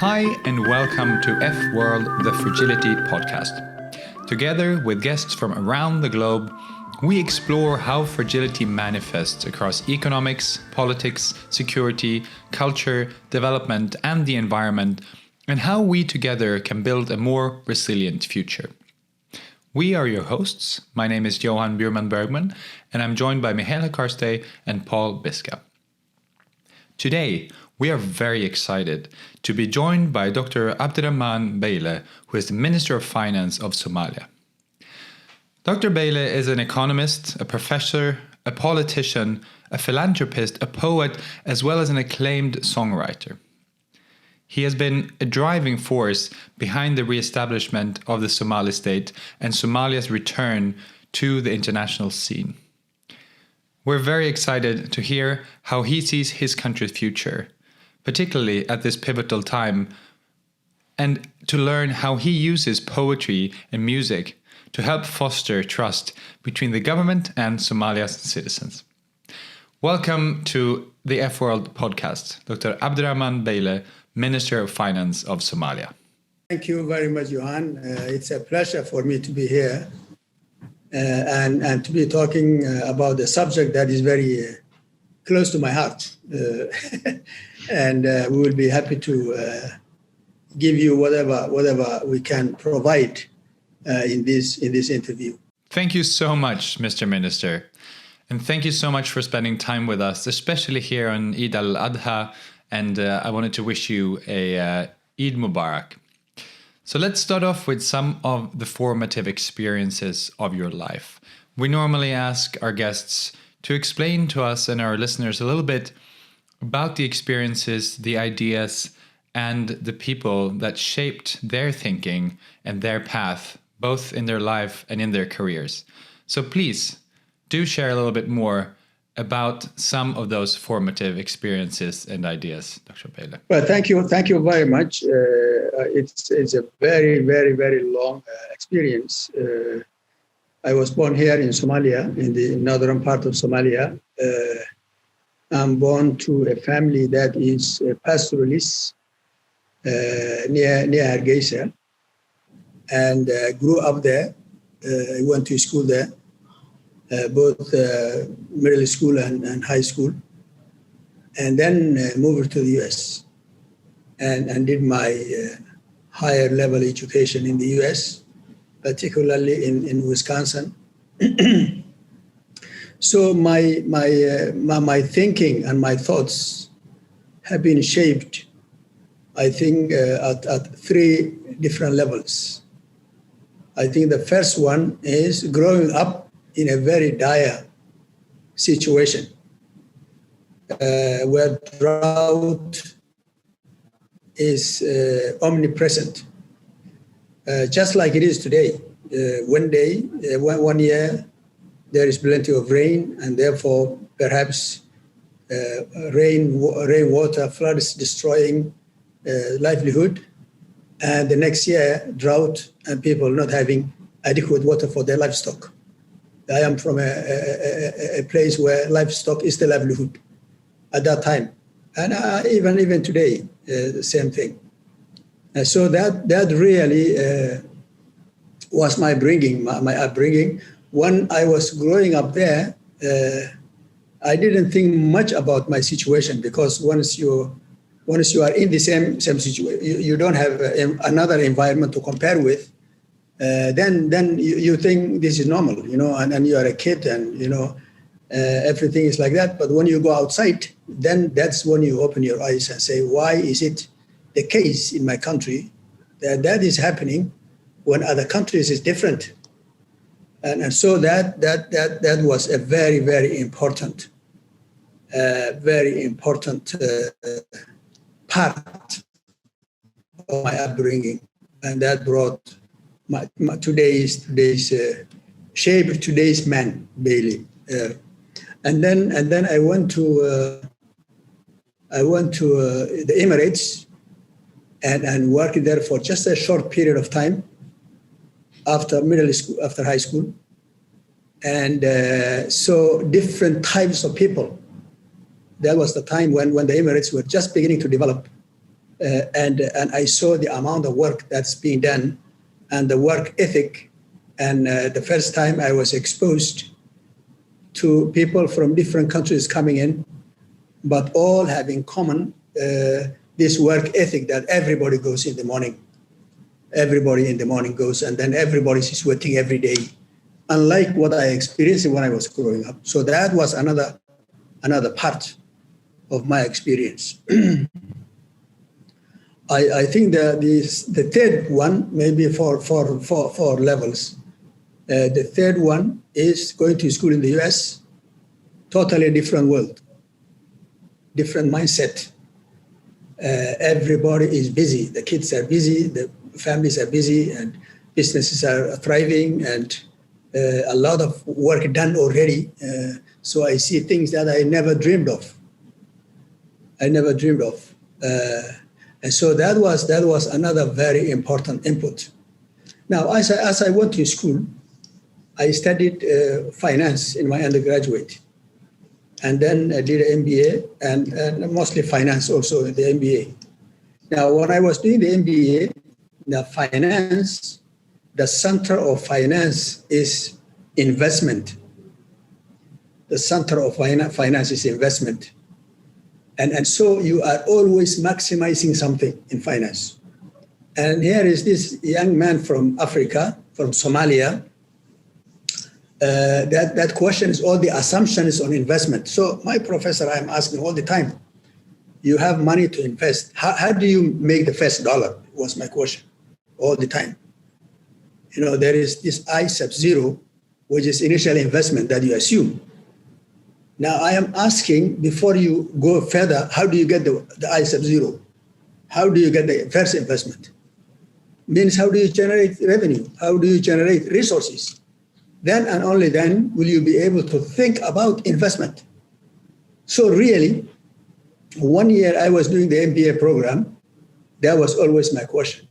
Hi, and welcome to F World, the Fragility podcast. Together with guests from around the globe, we explore how fragility manifests across economics, politics, security, culture, development, and the environment, and how we together can build a more resilient future. We are your hosts. My name is Johan Bjurman Bergman, and I'm joined by Michaela Karstay and Paul Biska. Today, we are very excited to be joined by Dr. Abdirahman Beileh, who is the Minister of Finance of Somalia. Dr. Beileh is an economist, a professor, a politician, a philanthropist, a poet, as well as an acclaimed songwriter. He has been a driving force behind the reestablishment of the Somali state and Somalia's return to the international scene. We're very excited to hear how he sees his country's future, particularly at this pivotal time, and to learn how he uses poetry and music to help foster trust between the government and Somalia's citizens. Welcome to the F World podcast, Dr. Abdirahman Beileh, Minister of Finance of Somalia. Thank you very much, Johan. It's a pleasure for me to be here and to be talking about a subject that is very close to my heart. And we will be happy to give you whatever we can provide in this interview. Thank you so much, Mr. Minister. And thank you so much for spending time with us, especially here on Eid al-Adha. And I wanted to wish you a Eid Mubarak. So let's start off with some of the formative experiences of your life. We normally ask our guests to explain to us and our listeners a little bit about the experiences, the ideas, and the people that shaped their thinking and their path, both in their life and in their careers. So please do share a little bit more about some of those formative experiences and ideas, Dr. Beileh. Well, thank you very much. It's a very, very, very long experience. I was born here in Somalia, in the northern part of Somalia. I'm born to a family that is pastoralists near Hargeisa, and grew up there. I went to school there. Both middle school and high school, and then moved to the US and did my higher level education in the US, particularly in Wisconsin. So my thinking and my thoughts have been shaped, I think, at three different levels. I think the first one is growing up in a very dire situation where drought is omnipresent, just like it is today. One year, there is plenty of rain, and therefore perhaps rainwater floods destroying livelihood, and the next year, drought and people not having adequate water for their livestock. I am from a place where livestock is the livelihood at that time, and even today, the same thing. And so that really was my upbringing. When I was growing up there, I didn't think much about my situation, because once you are in the same situation, you don't have another environment to compare with. Then you think this is normal, and you are a kid, and everything is like that. But when you go outside, then that's when you open your eyes and say, why is it the case in my country that is happening when other countries is different? And so that was a very, very important part of my upbringing, and that brought today's shape today's man, Bailey. And then I went to the Emirates and worked there for just a short period of time after high school, and so different types of people. That was the time when the Emirates were just beginning to develop. and I saw the amount of work that's being done and the work ethic. And the first time I was exposed to people from different countries coming in, but all have in common this work ethic that everybody goes in the morning. Everybody in the morning goes, and then everybody's sweating every day, unlike what I experienced when I was growing up. So that was another part of my experience. I think the third one, maybe four levels. The third one is going to school in the US, totally different world, different mindset. Everybody is busy. The kids are busy, the families are busy, and businesses are thriving, and a lot of work done already. So I see things that I never dreamed of. And so that was another very important input. Now, as I went to school, I studied finance in my undergraduate, and then I did an MBA, and mostly finance also in the MBA. Now, when I was doing the MBA, the center of finance is investment. The center of finance is investment. And so you are always maximizing something in finance. And here is this young man from Africa, from Somalia. That question is all the assumptions on investment. So my professor, I'm asking all the time, you have money to invest. How do you make the first dollar? Was my question all the time. There is this I sub 0, which is initial investment that you assume. Now I am asking, before you go further, how do you get the I sub 0? How do you get the first investment? Means how do you generate revenue? How do you generate resources? Then and only then will you be able to think about investment. So really, 1 year I was doing the MBA program, that was always my question.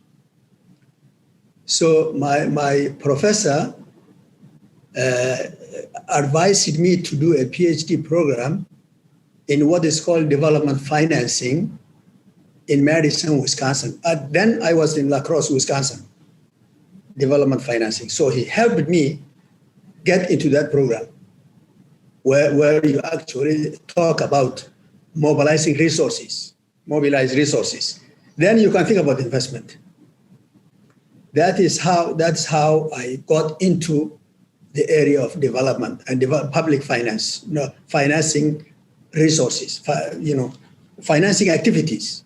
So my professor advised me to do a PhD program in what is called development financing in Madison, Wisconsin. Then I was in La Crosse, Wisconsin, development financing. So he helped me get into that program where you actually talk about mobilize resources. Then you can think about investment. That's how I got into the area of development and public finance, financing resources, financing activities,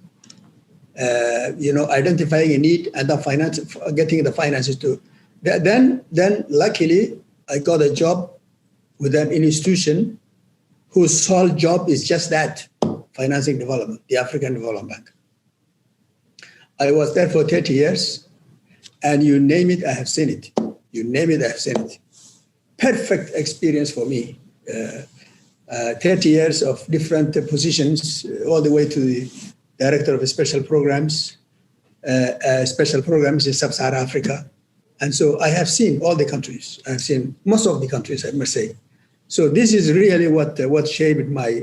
identifying a need and then getting the finances to. Then luckily, I got a job with an institution whose sole job is just that, financing development, the African Development Bank. I was there for 30 years, and you name it, I have seen it. Perfect experience for me. 30 years of different positions, all the way to the director of special programs in Sub-Saharan Africa. And so I have seen all the countries. I've seen most of the countries, I must say. So this is really what shaped my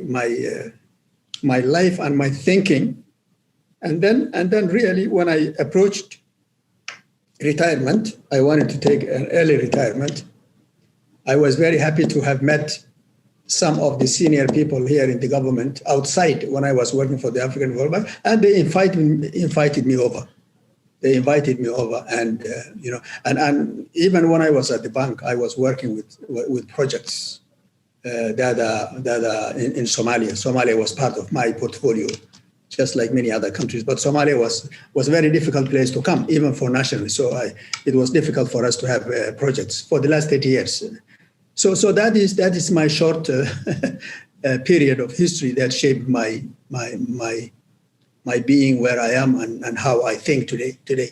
life and my thinking. And then really, when I approached retirement, I wanted to take an early retirement. I was very happy to have met some of the senior people here in the government outside when I was working for the African Development Bank, and they invited me over. And and even when I was at the bank, I was working with projects that are in Somalia. Somalia was part of my portfolio, just like many other countries. But Somalia was a very difficult place to come, even for nationalists. So it was difficult for us to have projects for the last 30 years. So that is my short period of history that shaped my being where I am and how I think today.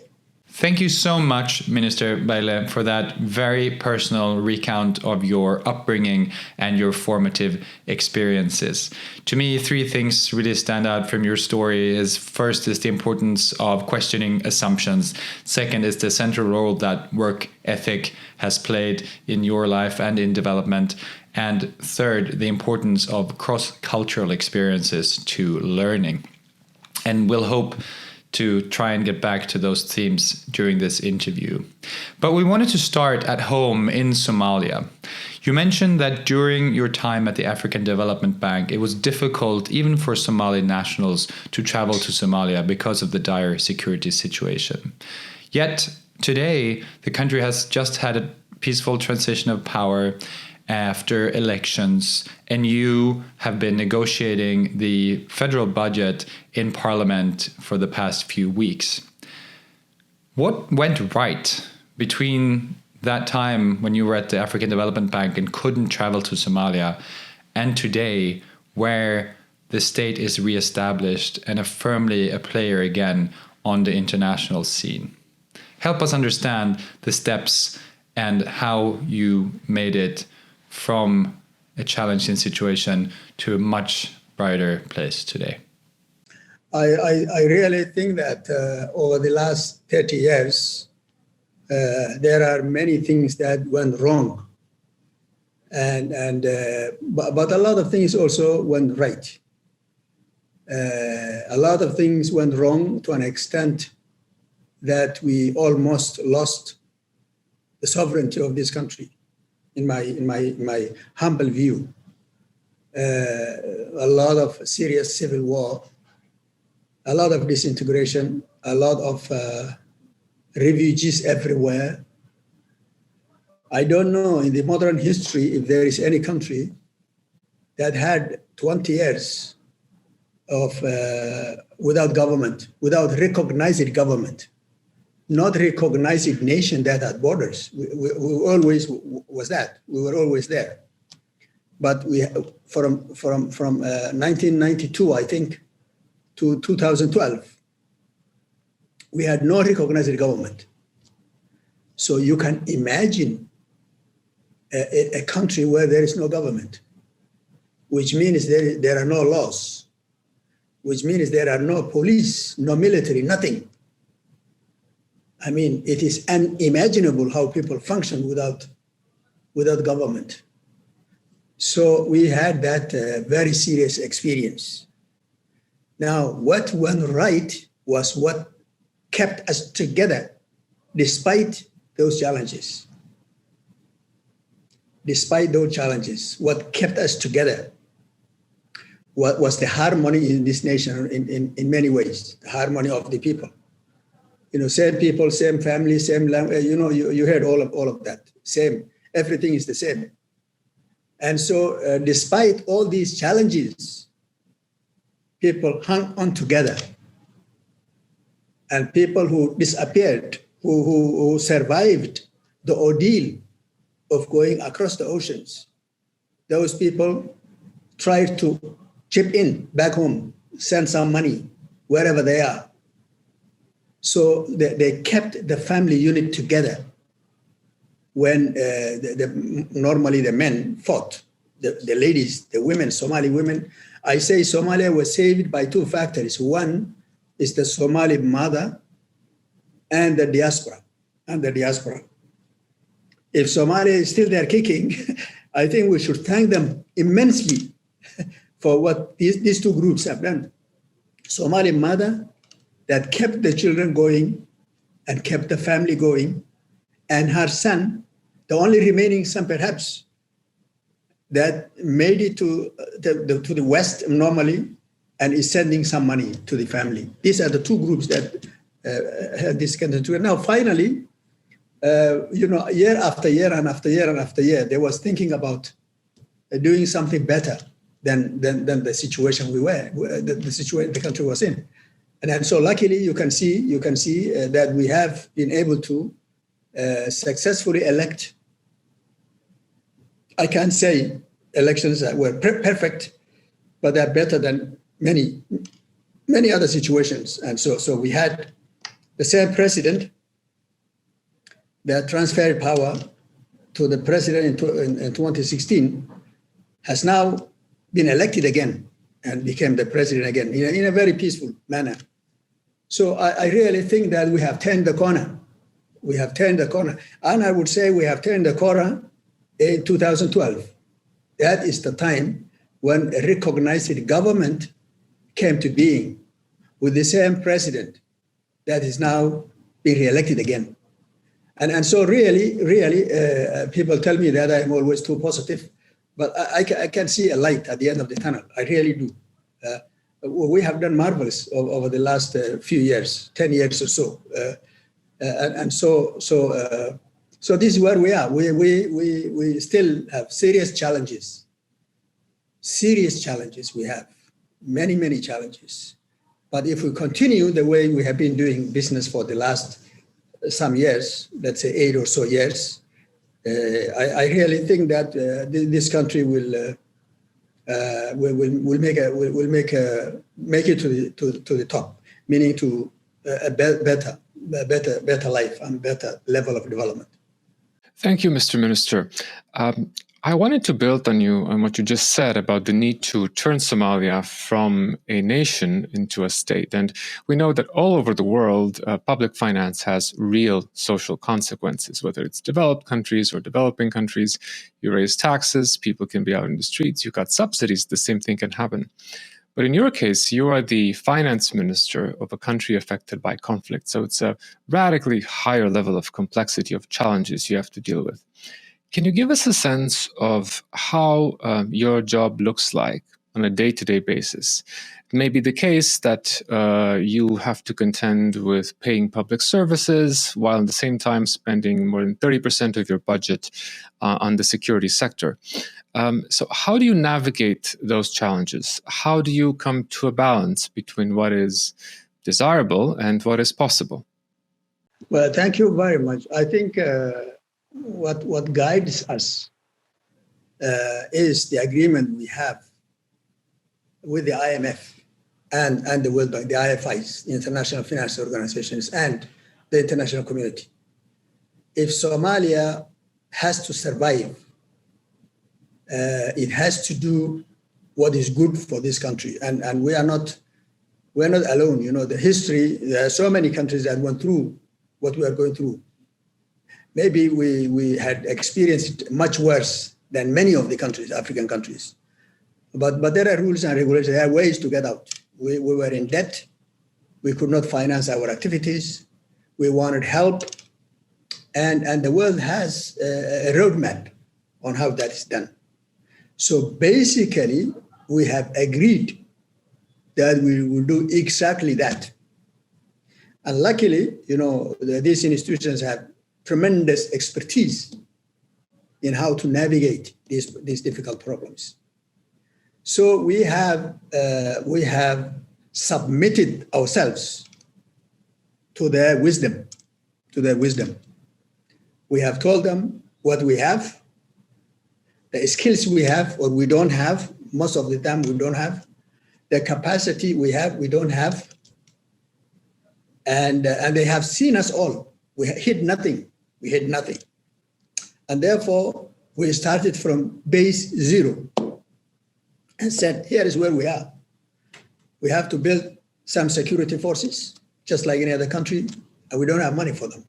Thank you so much, Minister Beileh, for that very personal recount of your upbringing and your formative experiences. To me, three things really stand out from your story. First is the importance of questioning assumptions. Second is the central role that work ethic has played in your life and in development. And third, the importance of cross-cultural experiences to learning. And we'll hope to try and get back to those themes during this interview. But we wanted to start at home in Somalia. You mentioned that during your time at the African Development Bank, it was difficult even for Somali nationals to travel to Somalia because of the dire security situation. Yet today, the country has just had a peaceful transition of power after elections, and you have been negotiating the federal budget in Parliament for the past few weeks. What went right between that time when you were at the African Development Bank and couldn't travel to Somalia and today, where the state is reestablished and firmly a player again on the international scene? Help us understand the steps and how you made it from a challenging situation to a much brighter place today. I really think that over the last 30 years, there are many things that went wrong, but a lot of things also went right. A lot of things went wrong to an extent that we almost lost the sovereignty of this country, in my humble view. A lot of serious civil war, a lot of disintegration, a lot of refugees everywhere. I don't know in the modern history if there is any country that had 20 years of without government, without recognized government, not recognized nation that had borders. We always was that. We were always there. But we from 1992, I think, to 2012, we had no recognized government. So you can imagine a country where there is no government, which means there are no laws, which means there are no police, no military, nothing. I mean, it is unimaginable how people function without government. So we had that very serious experience. Now, what went right was what kept us together despite those challenges. Despite those challenges, what kept us together was the harmony in this nation in many ways, the harmony of the people. You know, same people, same family, same language, you know, you heard all of that. Same, everything is the same. And so despite all these challenges, people hung on together. And people who disappeared, who survived the ordeal of going across the oceans, those people tried to chip in back home, send some money wherever they are. So they kept the family unit together when normally the men fought, the ladies, the women, Somali women. I say Somalia was saved by two factors. One is the Somali mother and the diaspora. If Somalia is still there kicking, I think we should thank them immensely for what these two groups have done. Somali mother that kept the children going and kept the family going, and her son, the only remaining son perhaps, that made it to the West normally and is sending some money to the family. These are the two groups that had this kind of. Now, finally, year after year and after year and after year, they was thinking about doing something better than the situation we were, the situation the country was in. And so luckily you can see that we have been able to successfully elect. I can't say elections that were perfect, but they're better than many other situations. And so we had the same president that transferred power to the president in 2016 has now been elected again and became the president again in a very peaceful manner. So I really think that we have turned the corner. We have turned the corner. And I would say we have turned the corner in 2012. That is the time when a recognized government came to being with the same president, that is now being re-elected again. And so really, people tell me that I'm always too positive, but I can see a light at the end of the tunnel. I really do. We have done marvelous over the last few years, 10 years or so. So this is where we are. We still have serious challenges. We have many challenges. But if we continue the way we have been doing business for the last some years, let's say 8 or so years, I really think that this country will make it to the top, meaning to a better life and better level of development. Thank you, Mr. Minister. I wanted to build on what you just said about the need to turn Somalia from a nation into a state. And we know that all over the world, public finance has real social consequences, whether it's developed countries or developing countries. You raise taxes, people can be out in the streets, you got subsidies, the same thing can happen. But in your case, you are the finance minister of a country affected by conflict. So it's a radically higher level of complexity of challenges you have to deal with. Can you give us a sense of how your job looks like on a day-to-day basis? It may be the case that you have to contend with paying public services while at the same time spending more than 30% of your budget on the security sector. So how do you navigate those challenges? How do you come to a balance between what is desirable and what is possible? Well, thank you very much. I think what guides us is the agreement we have with the IMF and the World Bank, the IFIs, the International Finance Organizations, and the international community. If Somalia has to survive, it has to do what is good for this country, and we're not alone. You know, the history. There are so many countries that went through what we are going through. Maybe we had experienced much worse than many of the countries, African countries. But there are rules and regulations. There are ways to get out. We were in debt. We could not finance our activities. We wanted help. And the world has a roadmap on how that is done. So basically, we have agreed that we will do exactly that. And luckily, you know, these institutions have tremendous expertise in how to navigate these difficult problems. So we have submitted ourselves to their wisdom. We have told them what we have, the skills we have or we don't have. Most of the time we don't have. The capacity we have, we don't have. And they have seen us all. We hid nothing. And therefore, we started from base zero and said, here is where we are. We have to build some security forces, just like any other country, and we don't have money for them.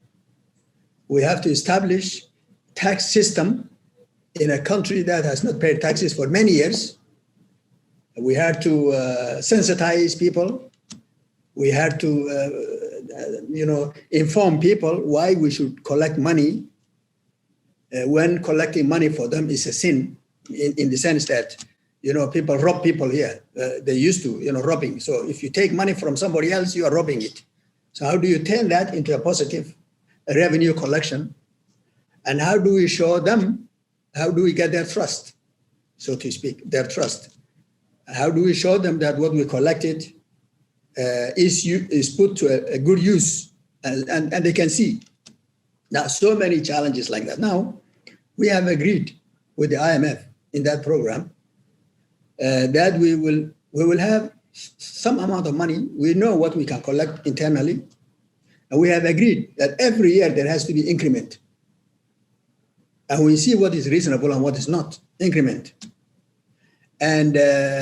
We have to establish tax system in a country that has not paid taxes for many years. We had to sensitize people. We had to, inform people why we should collect money when collecting money for them is a sin, in the sense that, people rob people here. They used to, robbing. So if you take money from somebody else, you are robbing it. So how do you turn that into a positive revenue collection? And how do we show them, how do we get their trust, so to speak, their trust? How do we show them that what we collected is put to a good use and they can see? Now, so many challenges like that. Now, we have agreed with the IMF in that program that we will have some amount of money. We know what we can collect internally. And we have agreed that every year there has to be increment. And we see what is reasonable and what is not, increment. And then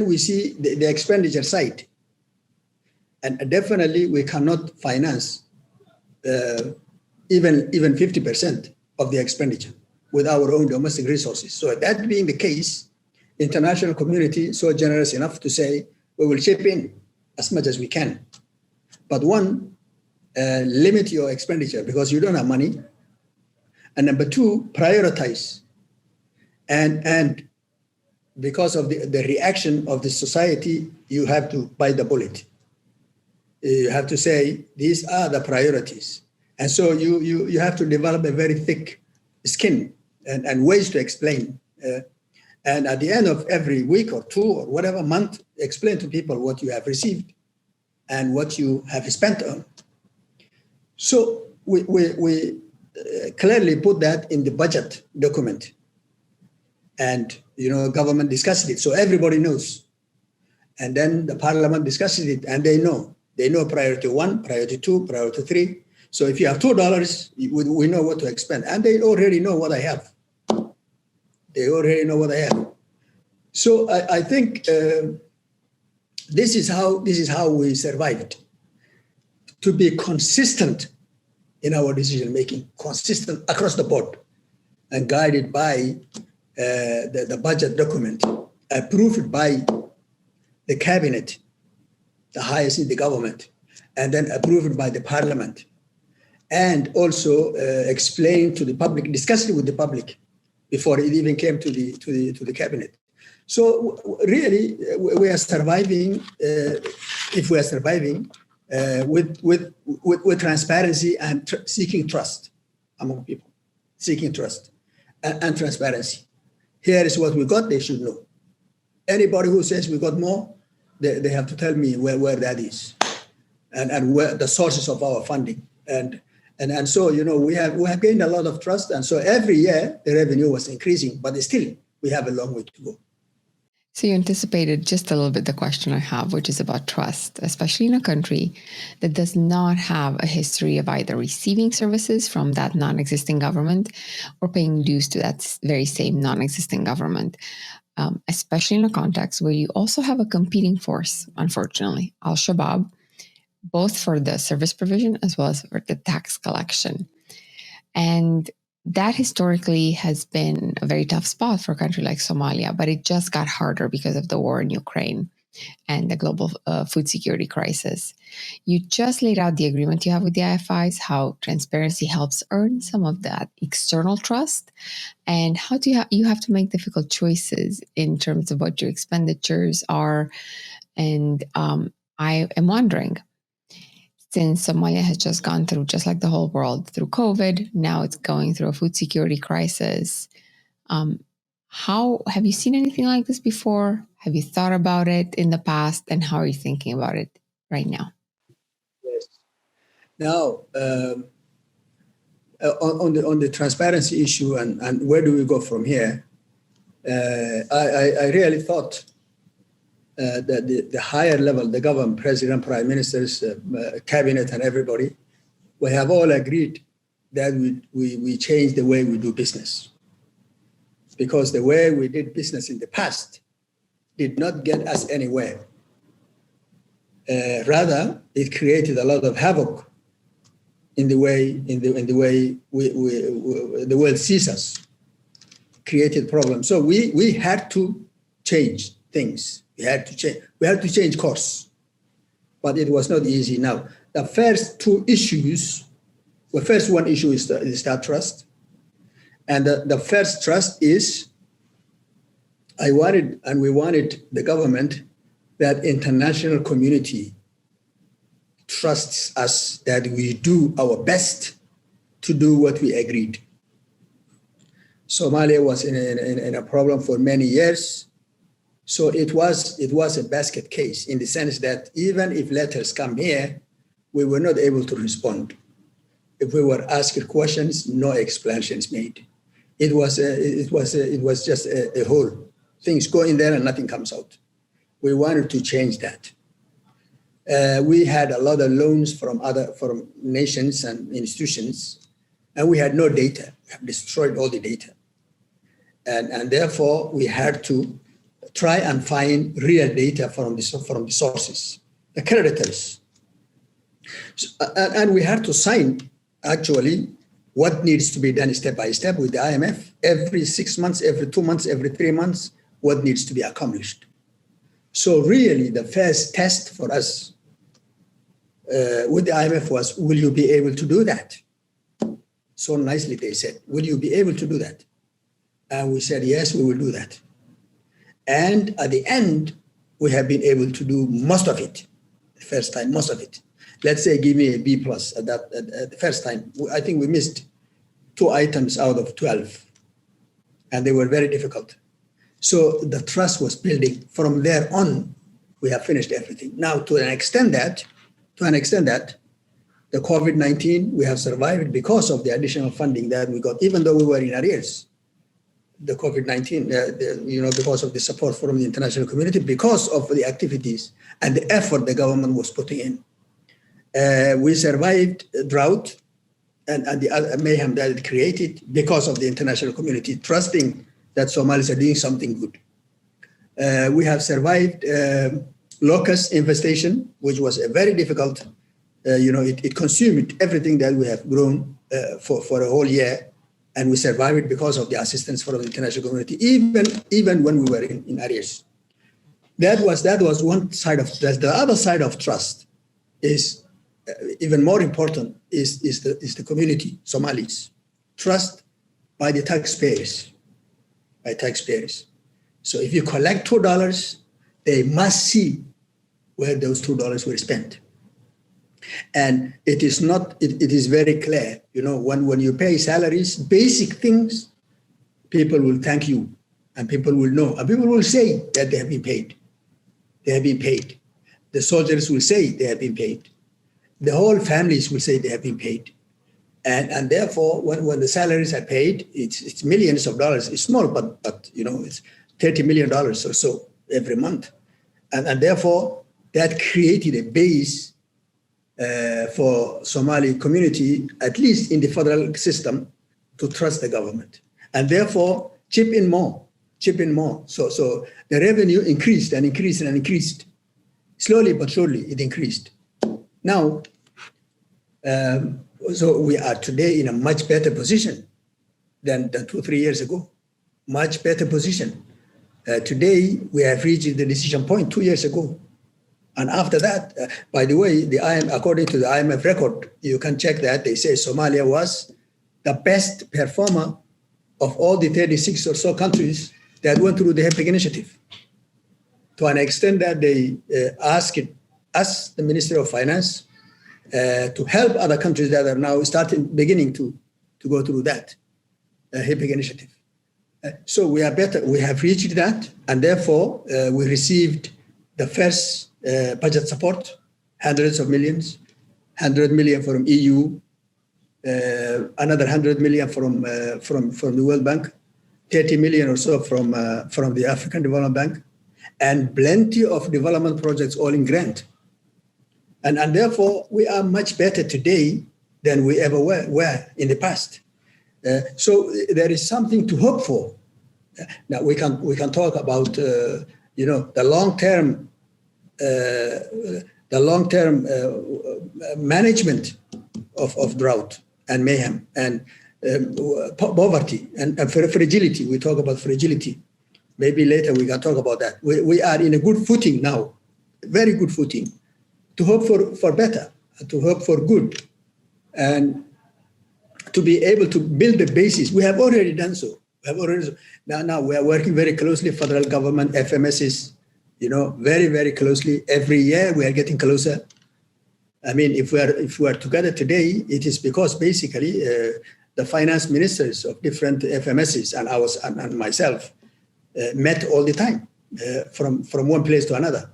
we see the expenditure side. And definitely we cannot finance even 50% of the expenditure with our own domestic resources. So that being the case, international community so generous enough to say we will chip in as much as we can. But one, limit your expenditure because you don't have money. And number two, prioritize. And because of the reaction of the society, you have to bite the bullet. You have to say, these are the priorities. And so you have to develop a very thick skin and ways to explain. And at the end of every week or two or whatever month, explain to people what you have received and what you have spent on. So we clearly put that in the budget document. And, government discussed it. So everybody knows. And then the parliament discusses it and they know. They know priority 1, priority 2, priority 3. So if you have $2, we know what to expend. And they already know what I have. They already know what I have. So I think this is how we survived. To be consistent in our decision making, consistent across the board, and guided by the budget document, approved by the cabinet, the highest in the government, and then approved by the parliament, and also explained to the public, discussed it with the public before it even came to the cabinet. So really, we are surviving. If we are surviving with transparency and seeking trust among people, seeking trust and transparency. Here is what we got. They should know. Anybody who says we got more, they have to tell me where that is, and where the sources of our funding. And so we have gained a lot of trust, and so every year the revenue was increasing, but still we have a long way to go. So you anticipated just a little bit the question I have, which is about trust, especially in a country that does not have a history of either receiving services from that non-existing government or paying dues to that very same non-existing government, especially in a context where you also have a competing force, unfortunately, Al-Shabaab, both for the service provision as well as for the tax collection. And that historically has been a very tough spot for a country like Somalia, but it just got harder because of the war in Ukraine and the global food security crisis. You just laid out the agreement you have with the IFIs, how transparency helps earn some of that external trust, and how do you have to make difficult choices in terms of what your expenditures are. And I am wondering, since Somalia has just gone through, just like the whole world, through COVID, now it's going through a food security crisis. How have you seen anything like this before? Have you thought about it in the past? And how are you thinking about it right now? Yes. Now, on the transparency issue and where do we go from here, I really thought that the higher level, the government, president, prime ministers, cabinet, and everybody, we have all agreed that we change the way we do business. Because the way we did business in the past did not get us anywhere. Rather, it created a lot of havoc in the way the world sees us. Created problems. So we had to change things. We had to change course, but it was not easy. Now, the first two issues, the first one issue is that trust. And the first trust is, we wanted the government that international community trusts us that we do our best to do what we agreed. Somalia was in a problem for many years. So it was a basket case in the sense that even if letters come here, we were not able to respond. If we were asked questions, no explanations made. It was just a whole things go in there and nothing comes out. We wanted to change that. We had a lot of loans from nations and institutions, and we had no data. We have destroyed all the data, and therefore we had to try and find real data from the sources, the creditors. And we had to sign, actually, what needs to be done step by step with the IMF. Every 6 months, every 2 months, every 3 months, what needs to be accomplished. So really, the first test for us with the IMF was, will you be able to do that? So nicely they said, will you be able to do that? And we said, yes, we will do that. And at the end, we have been able to do most of it. The first time, most of it. Let's say, give me a B plus at the first time. I think we missed 2 items out of 12, and they were very difficult. So the trust was building. From there on, we have finished everything. Now, to an extent that, the COVID-19, we have survived because of the additional funding that we got, even though we were in arrears. The COVID-19, because of the support from the international community, because of the activities and the effort the government was putting in. We survived drought and the mayhem that it created because of the international community trusting that Somalis are doing something good. We have survived locust infestation, which was a very difficult, it consumed everything that we have grown for a whole year. And we survived it because of the assistance from the international community, even when we were in arrears. That was one side of trust. The other side of trust is even more important is the community, Somalis. Trust by the taxpayers, So if you collect $2, they must see where those $2 were spent. And it is very clear, when you pay salaries, basic things, people will thank you and people will know, and people will say that they have been paid. They have been paid. The soldiers will say they have been paid. The whole families will say they have been paid. And therefore, when the salaries are paid, it's millions of dollars. It's small, but it's $30 million or so every month. And therefore, that created a base for Somali community, at least in the federal system, to trust the government. And therefore, chip in more. So the revenue increased and increased and increased. Slowly but surely, it increased. Now, so we are today in a much better position than 2-3 years ago. Much better position. Today, we have reached the decision point 2 years ago. And after that, by the way, according to the IMF record, you can check that. They say Somalia was the best performer of all the 36 or so countries that went through the HEPIC initiative. To an extent that they asked us, the Ministry of Finance, to help other countries that are now beginning to go through that HEPIC initiative. So we are better. We have reached that, and therefore we received the first budget support, hundreds of millions, 100 million from EU, another 100 million from the World Bank, 30 million or so from the African Development Bank, and plenty of development projects all in grant. And therefore, we are much better today than we ever were in the past. So there is something to hope for. Now we can talk about the long-term management of drought and mayhem and poverty and fragility. We talk about fragility. Maybe later we can talk about that. We are in a good footing now, very good footing, to hope for better, to hope for good, and to be able to build the basis. We have already done so. Now we are working very closely, federal government, FMSs, very, very closely. Every year we are getting closer. I mean, if we are together today, it is because basically the finance ministers of different FMSs and myself met all the time from one place to another,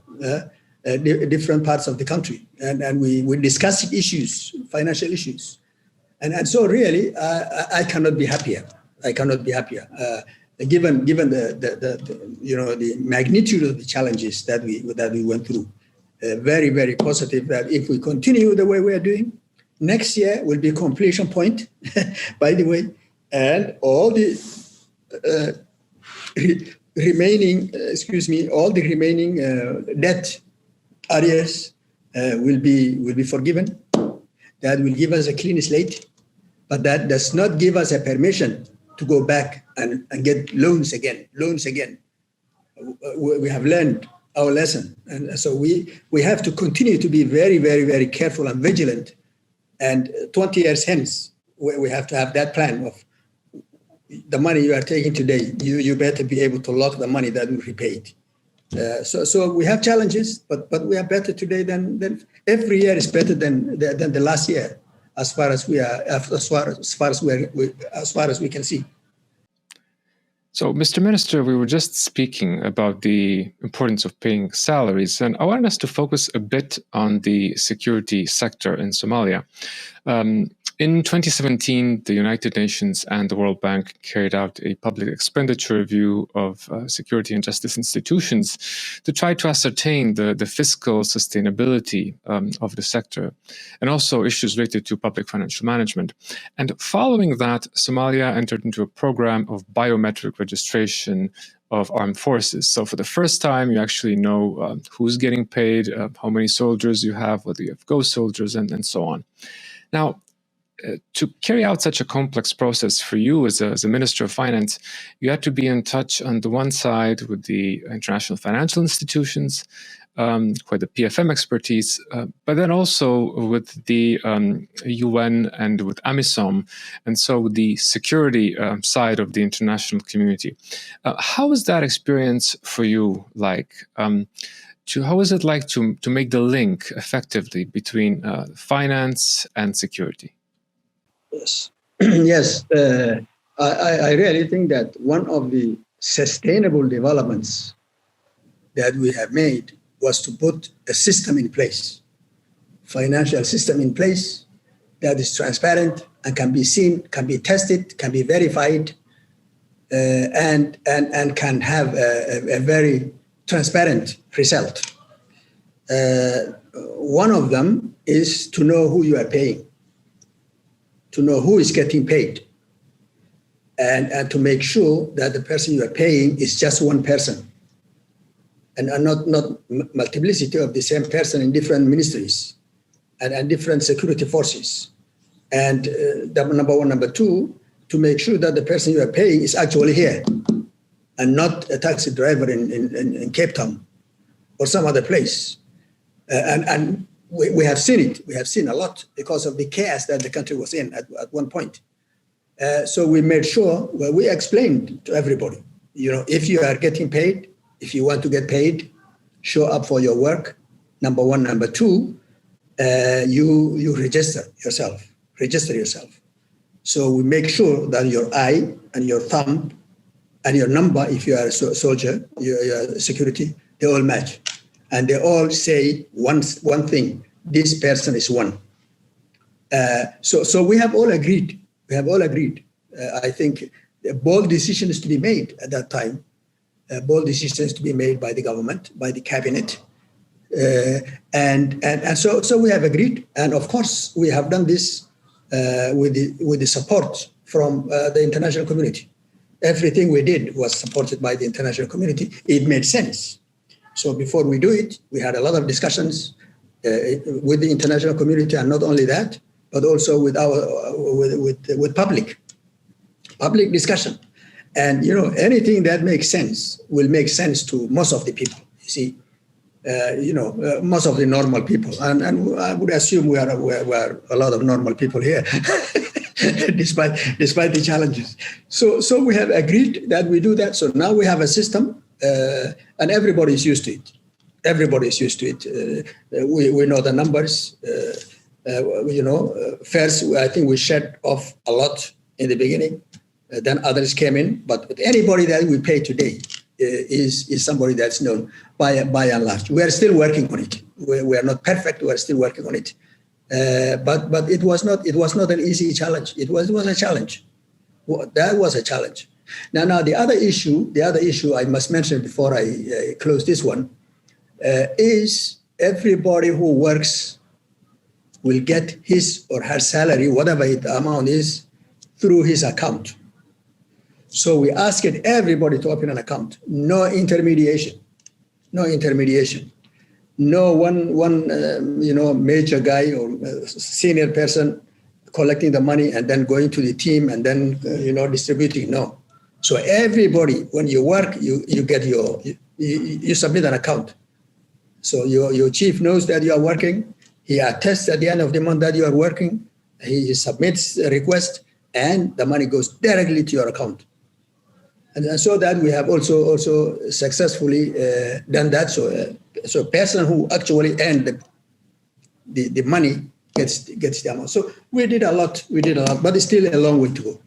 different parts of the country, and we discuss issues, financial issues, and so really I cannot be happier. Given the magnitude of the challenges that we went through, very, very positive that if we continue the way we are doing, next year will be completion point, by the way, and all the remaining debt areas will be forgiven. That will give us a clean slate, but that does not give us a permission to go back and get loans again. We have learned our lesson. And so we have to continue to be very, very, very careful and vigilant. And 20 years hence, we have to have that plan of the money you are taking today, you better be able to lock the money that will be paid. So we have challenges, but we are better today than every year is better than the last year, as far as we can see. So, Mr. Minister, we were just speaking about the importance of paying salaries, and I wanted us to focus a bit on the security sector in Somalia. In 2017, the United Nations and the World Bank carried out a public expenditure review of security and justice institutions to try to ascertain the fiscal sustainability of the sector, and also issues related to public financial management. And following that, Somalia entered into a program of biometric registration of armed forces. So for the first time, you actually know who's getting paid, how many soldiers you have, whether you have ghost soldiers, and so on. Now, to carry out such a complex process for you as a Minister of Finance, you had to be in touch on the one side with the international financial institutions, with the PFM expertise, but then also with the UN and with AMISOM, and so the security side of the international community. How was that experience for you like? How is it like to make the link effectively between finance and security? Yes, yes. I really think that one of the sustainable developments that we have made was to put a system in place, financial system in place that is transparent and can be seen, can be tested, can be verified, and can have a very transparent result. One of them is to know who you are paying, to know who is getting paid, and to make sure that the person you are paying is just one person, and not multiplicity of the same person in different ministries and different security forces. And number one. Number two, to make sure that the person you are paying is actually here and not a taxi driver in Cape Town or some other place. And we have seen it. We have seen a lot because of the chaos that the country was in at one point. So we made sure, we explained to everybody, if you are getting paid, if you want to get paid, show up for your work, number one. Number two, you register yourself. So we make sure that your eye and your thumb and your number, if you are a soldier, your security, they all match. And they all say one thing, this person is one. So we have all agreed. I think a bold decision is to be made at that time. Bold decisions to be made by the government, by the cabinet. And so we have agreed. And of course, we have done this with the support from the international community. Everything we did was supported by the international community. It made sense. So before we do it, we had a lot of discussions with the international community, and not only that, but also with public discussion. And anything that makes sense will make sense to most of the people. You see, most of the normal people, and I would assume we are a lot of normal people here, despite the challenges. So we have agreed that we do that. So now we have a system. And everybody is used to it. We know the numbers. First, I think we shed off a lot in the beginning. Then others came in. But anybody that we pay today is somebody that's known by and large. We are still working on it. We are not perfect. We are still working on it. But it was not an easy challenge. It was a challenge. That was a challenge. Now the other issue I must mention before I close this one is everybody who works will get his or her salary, whatever the amount is, through his account. So we asked everybody to open an account. No intermediation. No one major guy or senior person collecting the money and then going to the team and then distributing. No. So everybody, when you work, you get you submit an account So your chief knows that you are working. He attests at the end of the month that you are working. He submits a request, and the money goes directly to your account. And so that we have also successfully done that. So person who actually earned the money gets the amount. So we did a lot, but it's still a long way to go.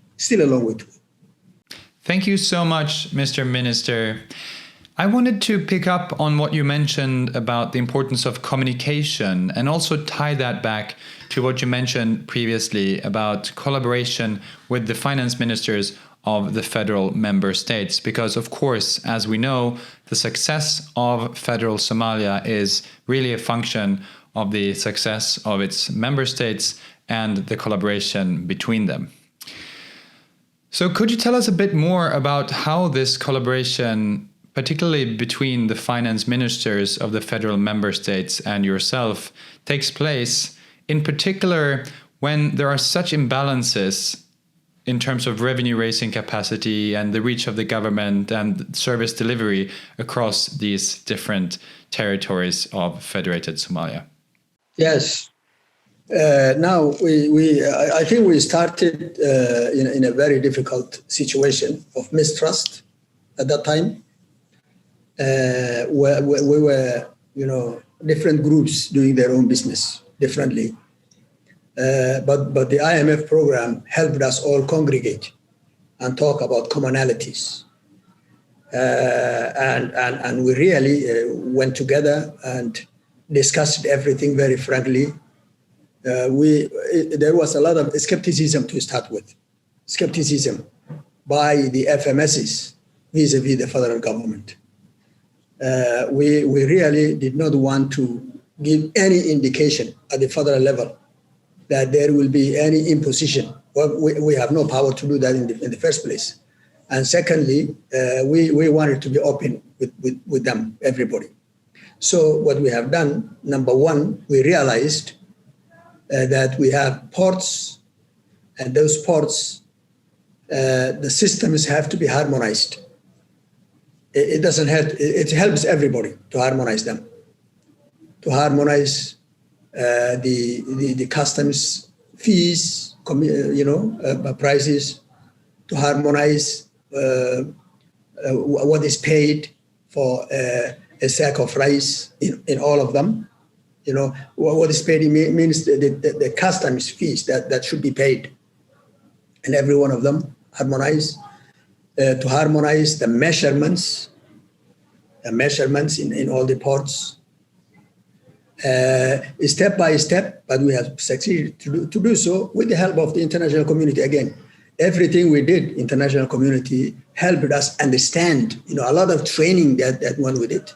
Thank you so much, Mr. Minister. I wanted to pick up on what you mentioned about the importance of communication and also tie that back to what you mentioned previously about collaboration with the finance ministers of the federal member states. Because, of course, as we know, the success of federal Somalia is really a function of the success of its member states and the collaboration between them. So could you tell us a bit more about how this collaboration, particularly between the finance ministers of the federal member states and yourself, takes place, in particular when there are such imbalances in terms of revenue raising capacity and the reach of the government and service delivery across these different territories of federated Somalia? Yes. Now, I think we started in a very difficult situation of mistrust at that time. Where we were, different groups doing their own business differently. But the IMF program helped us all congregate and talk about commonalities. And we really went together and discussed everything very frankly. There was a lot of skepticism to start with. Skepticism by the FMSs vis-a-vis the federal government. We really did not want to give any indication at the federal level that there will be any imposition. Well, we have no power to do that in the first place. And secondly, we wanted to be open with them, everybody. So what we have done, number one, we realized that we have ports, and those ports, the systems have to be harmonized. It doesn't help, it helps everybody to harmonize them, to harmonize the customs fees, prices, to harmonize what is paid for a sack of rice in all of them. What is paid means the customs fees that should be paid in every one of them, harmonize. To harmonize the measurements in all the ports, step by step, but we have succeeded to do so with the help of the international community. Again, everything we did, international community helped us understand, a lot of training that one we did.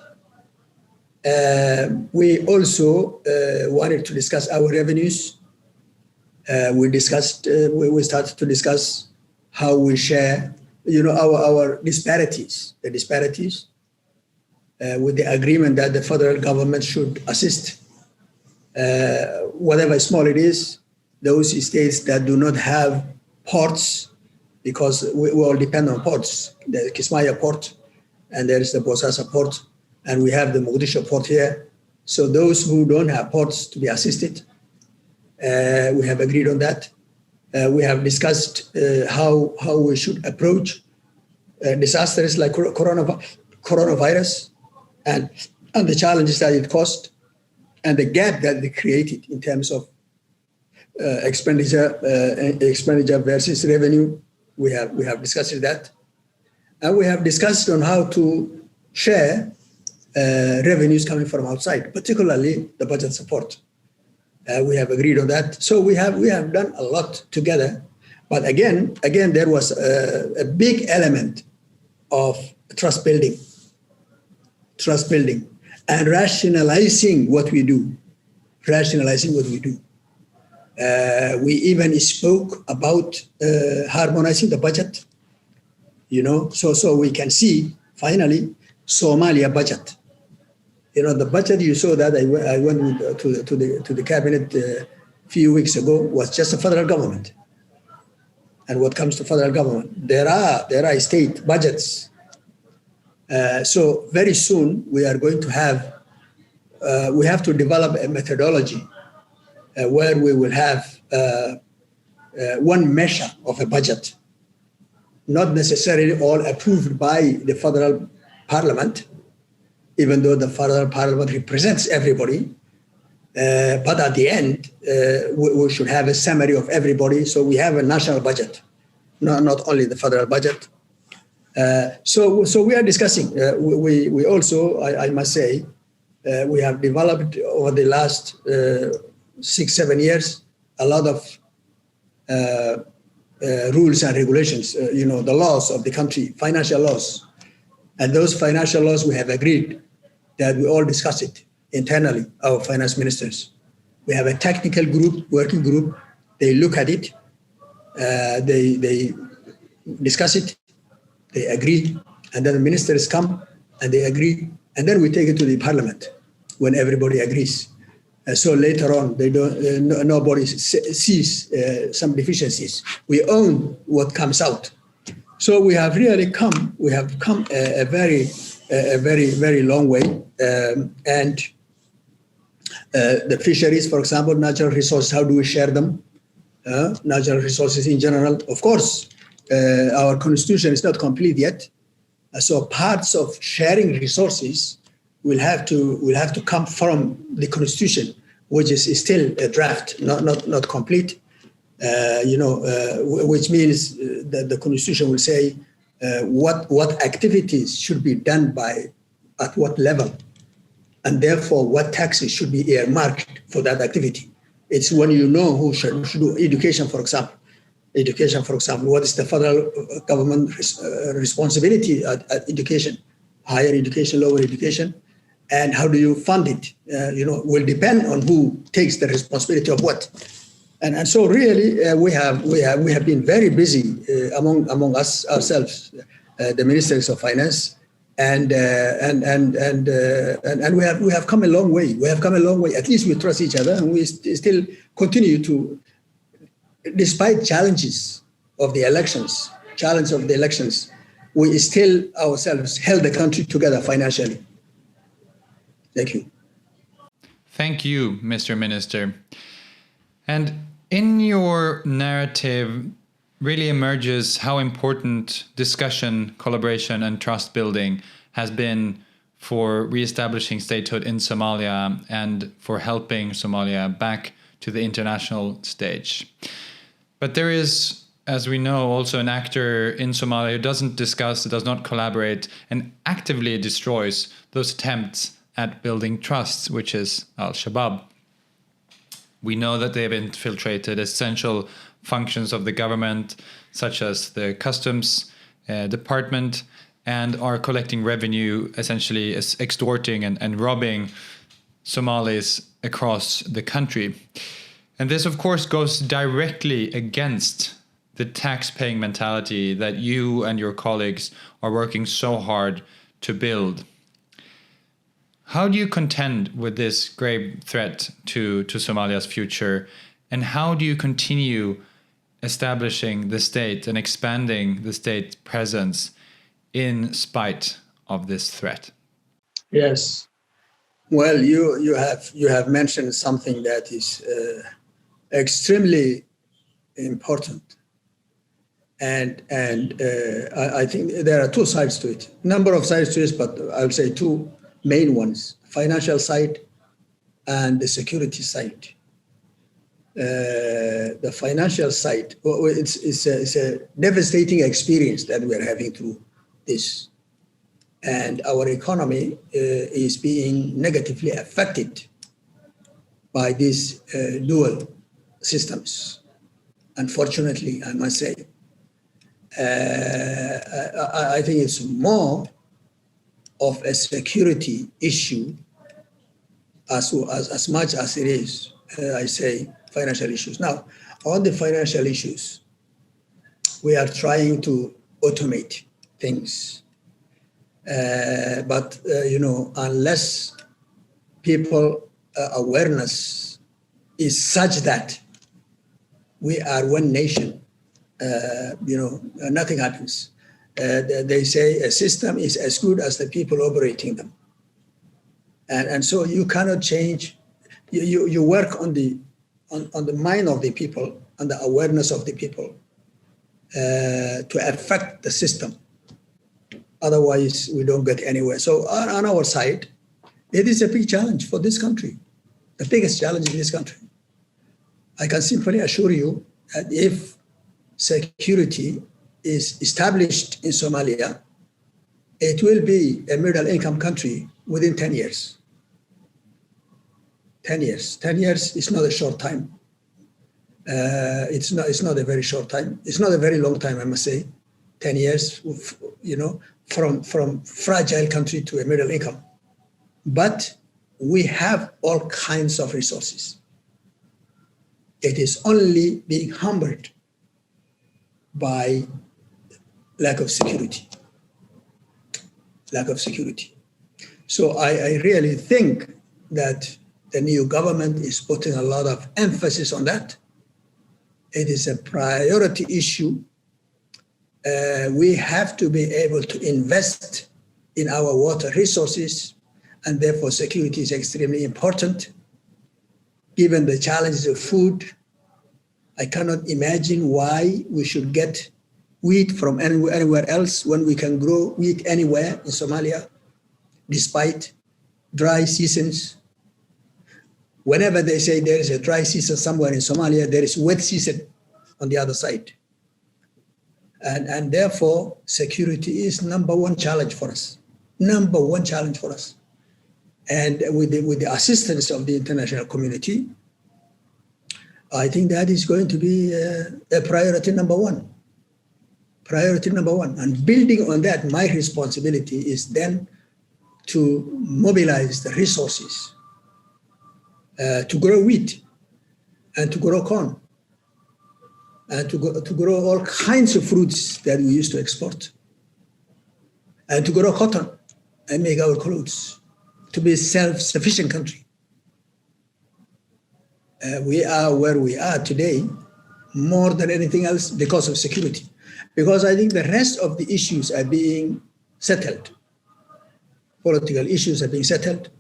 We also wanted to discuss our revenues. We started to discuss how we share our disparities, with the agreement that the federal government should assist, whatever small it is, those states that do not have ports, because we all depend on ports. The Kismaya port, and there is the Bosasa port, and we have the Mogadishu port here. So those who don't have ports to be assisted, we have agreed on that. We have discussed how we should approach disasters like coronavirus and the challenges that it caused and the gap that it created in terms of expenditure versus revenue. We have discussed that, and we have discussed on how to share revenues coming from outside, particularly the budget support. We have agreed on that. So we have done a lot together. But again, there was a big element of trust building, and rationalizing what we do. We even spoke about harmonizing the budget, so we can see finally Somalia budget. The budget you saw that I went to the cabinet a few weeks ago was just the federal government. And what comes to federal government, there are state budgets. So very soon we are going to have we have to develop a methodology where we will have one measure of a budget, not necessarily all approved by the federal parliament, even though the federal parliament represents everybody. But at the end, we should have a summary of everybody. So we have a national budget, not only the federal budget. So we are discussing. We also, I must say, we have developed over the last 6-7 years a lot of rules and regulations, the laws of the country, financial laws. And those financial laws, we have agreed that we all discuss it internally, our finance ministers. We have a technical group, working group. They look at it, they discuss it, they agree, and then the ministers come and they agree, and then we take it to the parliament when everybody agrees. So later on, they don't. Nobody sees some deficiencies. We own what comes out. So we have really come. We have come a very, very long way. And the fisheries, for example, natural resources. How do we share them? Natural resources in general. Of course, our constitution is not complete yet. So parts of sharing resources will have to come from the constitution, which is still a draft, not complete. Which means that the constitution will say what activities should be done at what level, and therefore what taxes should be earmarked for that activity. It's when you know who should do education, for example. What is the federal government responsibility at education, higher education, lower education? And how do you fund it? Will depend on who takes the responsibility of what. And so really we have been very busy among us ourselves, the ministers of finance, and we have come a long way. We have come a long way. At least we trust each other, and we still continue to, despite challenges of the elections, we still ourselves held the country together financially. Thank you. Thank you, Mr. Minister. And in your narrative really emerges how important discussion, collaboration, and trust building has been for reestablishing statehood in Somalia and for helping Somalia back to the international stage. But there is, as we know, also an actor in Somalia who doesn't discuss, does not collaborate, and actively destroys those attempts at building trust, which is Al-Shabaab. We know that they have infiltrated essential functions of the government, such as the customs department, and are collecting revenue, essentially extorting and robbing Somalis across the country. And this, of course, goes directly against the tax-paying mentality that you and your colleagues are working so hard to build. How do you contend with this grave threat to Somalia's future? And how do you continue establishing the state and expanding the state presence in spite of this threat? Yes. Well, you have mentioned something that is extremely important. And I think there are two sides to it. Number of sides to it, but I'll say two main ones: financial side and the security side. The financial side, it's a devastating experience that we are having through this. And our economy is being negatively affected by these dual systems. Unfortunately, I must say. I think it's more of a security issue as much as it is, I say, financial issues. Now, on the financial issues, we are trying to automate things. But unless people awareness is such that we are one nation, nothing happens. They say a system is as good as the people operating them. And so you cannot change. You work on the mind of the people, on the awareness of the people, to affect the system. Otherwise, we don't get anywhere. So on our side, it is a big challenge for this country, the biggest challenge in this country. I can simply assure you that if security is established in Somalia, it will be a middle-income country within 10 years. 10 years. 10 years is not a short time. It's not a very short time. It's not a very long time, I must say. 10 years, from fragile country to a middle income. But we have all kinds of resources. It is only being hampered by lack of security. Lack of security. So I really think that the new government is putting a lot of emphasis on that. It is a priority issue. We have to be able to invest in our water resources, and therefore security is extremely important. Given the challenges of food, I cannot imagine why we should get wheat from anywhere else when we can grow wheat anywhere in Somalia, despite dry seasons. Whenever they say there is a dry season somewhere in Somalia, there is wet season on the other side. And therefore, security is number one challenge for us. Number one challenge for us. And with the assistance of the international community, I think that is going to be a priority number one. Priority number one. And building on that, my responsibility is then to mobilize the resources to grow wheat and to grow corn and to grow all kinds of fruits that we used to export, and to grow cotton and make our clothes, to be a self-sufficient country. We are where we are today more than anything else because of security. Because I think the rest of the issues are being settled. Political issues are being settled.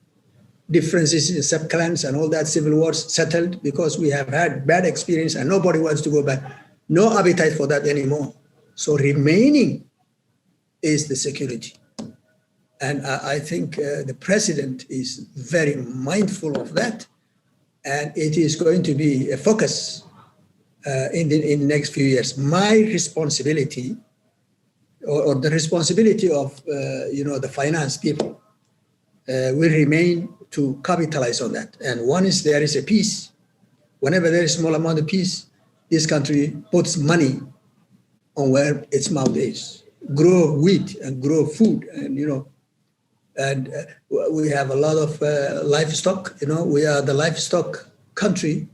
Differences in sub-clans and all that, civil wars settled, because we have had bad experience and nobody wants to go back. No appetite for that anymore. So remaining is the security. And I think the president is very mindful of that. And it is going to be a focus in the next few years. My responsibility, or the responsibility of the finance people, will remain to capitalize on that. And once there is a peace, whenever there is a small amount of peace, this country puts money on where its mouth is. Grow wheat and grow food, and we have a lot of livestock. We are the livestock country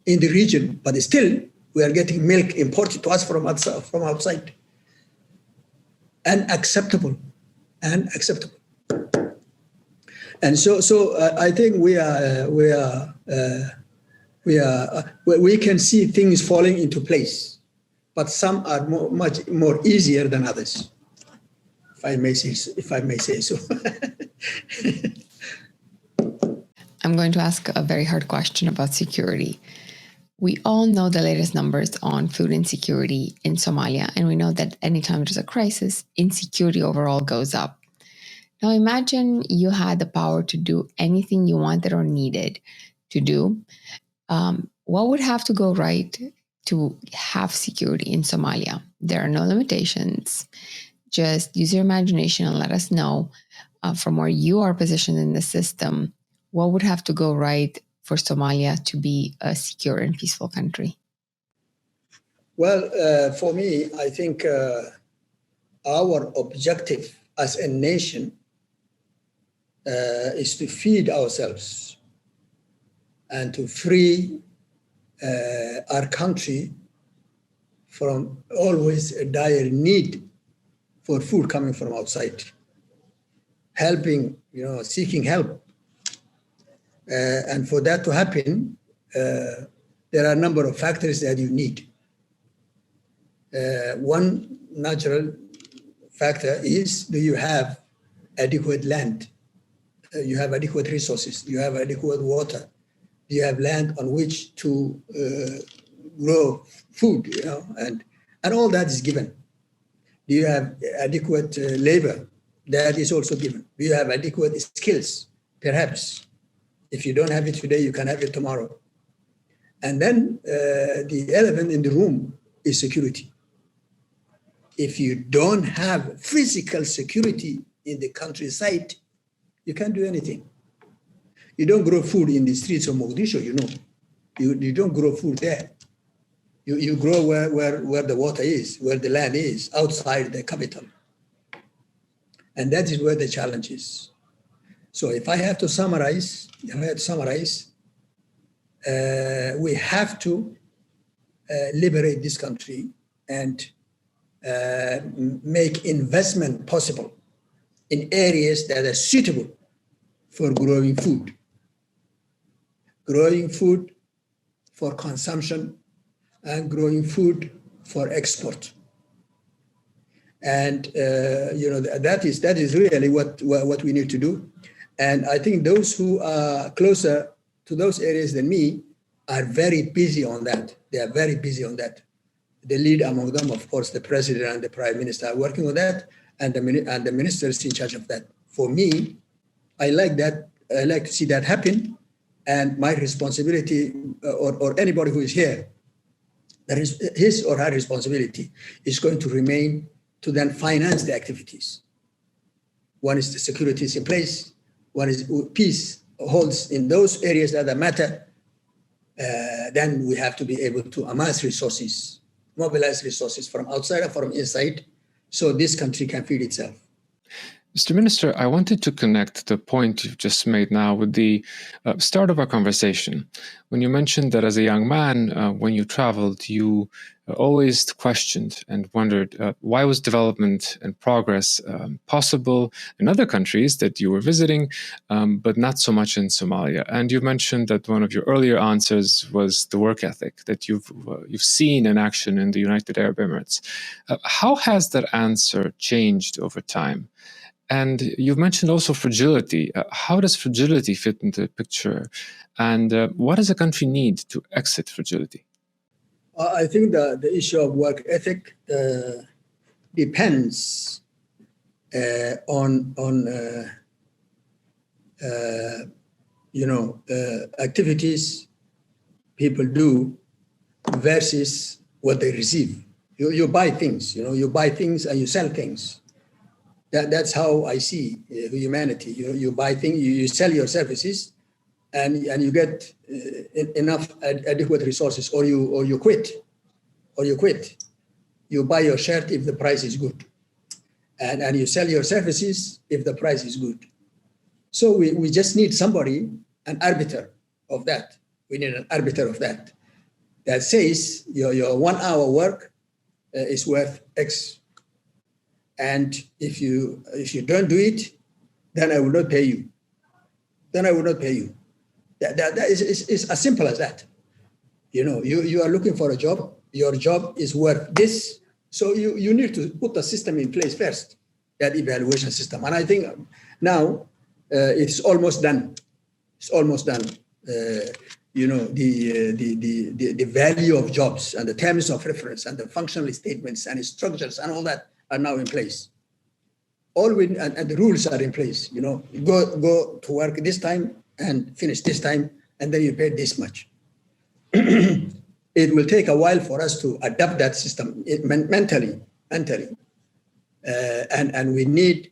in the region, but still we are getting milk imported to us from outside. Unacceptable. And so I think we can see things falling into place, but some are much more easier than others, if I may say so. I'm going to ask a very hard question about security. We all know the latest numbers on food insecurity in Somalia, and we know that anytime there's a crisis, insecurity overall goes up. Now imagine you had the power to do anything you wanted or needed to do. What would have to go right to have security in Somalia? There are no limitations. Just use your imagination and let us know from where you are positioned in the system, what would have to go right for Somalia to be a secure and peaceful country? Well, for me, I think our objective as a nation is to feed ourselves and to free our country from always a dire need for food coming from outside. Helping, seeking help. And for that to happen, there are a number of factors that you need. One natural factor is, do you have adequate land you have adequate resources, you have adequate water, you have land on which to grow food, and all that is given. Do you have adequate labor? That is also given. Do you have adequate skills? Perhaps. If you don't have it today, you can have it tomorrow. And then the elephant in the room is security. If you don't have physical security in the countryside, you can't do anything. You don't grow food in the streets of Mogadishu, You don't grow food there. You grow where the water is, where the land is, outside the capital. And that is where the challenge is. So if I have to summarize, we have to liberate this country and make investment possible in areas that are suitable for growing food for consumption, and growing food for export. And that is really what we need to do. And I think those who are closer to those areas than me are very busy on that. They are very busy on that. The lead among them, of course, the president and the prime minister are working on that, and the ministers in charge of that. For me, I like that. I like to see that happen. And my responsibility, or anybody who is here, that is his or her responsibility, is going to remain to then finance the activities. One is the security is in place. One is peace holds in those areas that matter. Then we have to be able to amass resources, mobilize resources from outside and from inside, so this country can feed itself. Mr. Minister, I wanted to connect the point you've just made now with the start of our conversation. When you mentioned that as a young man, when you traveled, you always questioned and wondered why was development and progress possible in other countries that you were visiting, but not so much in Somalia. And you mentioned that one of your earlier answers was the work ethic that you've seen in action in the United Arab Emirates. How has that answer changed over time? And you've mentioned also fragility. How does fragility fit into the picture? And what does a country need to exit fragility? I think the issue of work ethic depends on activities people do versus what they receive. You buy things, you buy things and you sell things. That's how I see humanity. You buy things, you sell your services, and you get enough adequate resources, or you quit. You buy your shirt if the price is good, and you sell your services if the price is good. So we just need somebody, an arbiter of that. We need an arbiter of that says your 1 hour work is worth X. And if you don't do it, then I will not pay you. That is as simple as that. You are looking for a job. Your job is worth this. So you need to put the system in place first, that evaluation system. And I think now it's almost done. It's almost done. The value of jobs and the terms of reference and the functional statements and structures and all that are now in place. And the rules are in place. Go to work this time and finish this time, and then you pay this much. It will take a while for us to adapt that system mentally. And we need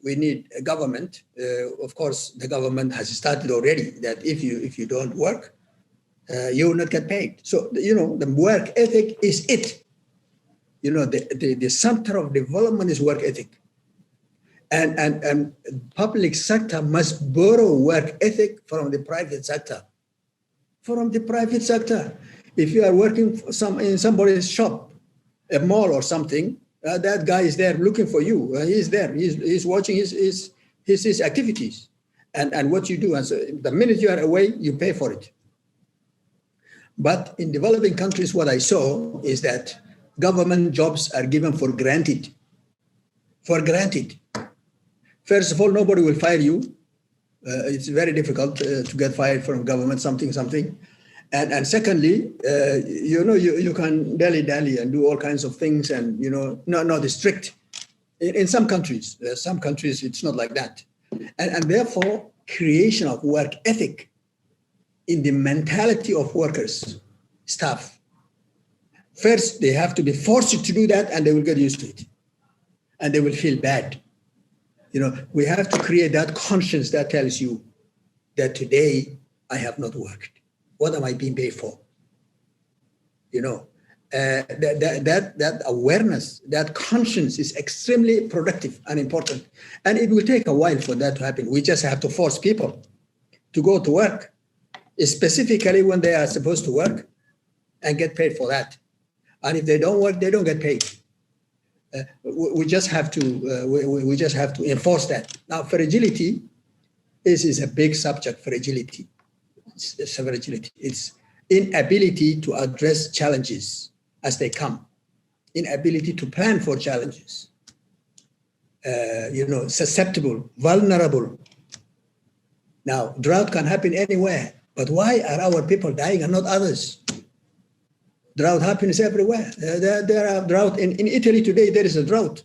a government. Of course, the government has started already that if you don't work, you will not get paid. So the work ethic is it. The center of development is work ethic. And public sector must borrow work ethic from the private sector. If you are working in somebody's shop, a mall or something, that guy is there looking for you. He's there. He's watching his activities and what you do. And so the minute you are away, you pay for it. But in developing countries, what I saw is that government jobs are given for granted. First of all, nobody will fire you. It's very difficult to get fired from government, something. And secondly, you can dally and do all kinds of things, and not strict. In some countries, it's not like that, and therefore creation of work ethic in the mentality of workers, staff. First, they have to be forced to do that, and they will get used to it, and they will feel bad. We have to create that conscience that tells you that today I have not worked. What am I being paid for? That awareness, that conscience is extremely productive and important. And it will take a while for that to happen. We just have to force people to go to work, specifically when they are supposed to work, and get paid for that. And if they don't work, they don't get paid. We just have to enforce that. Now, fragility is a big subject. Fragility. It's fragility. It's inability to address challenges as they come, inability to plan for challenges, susceptible, vulnerable. Now, drought can happen anywhere, but why are our people dying and not others? Drought happens everywhere. There are drought in Italy today. There is a drought,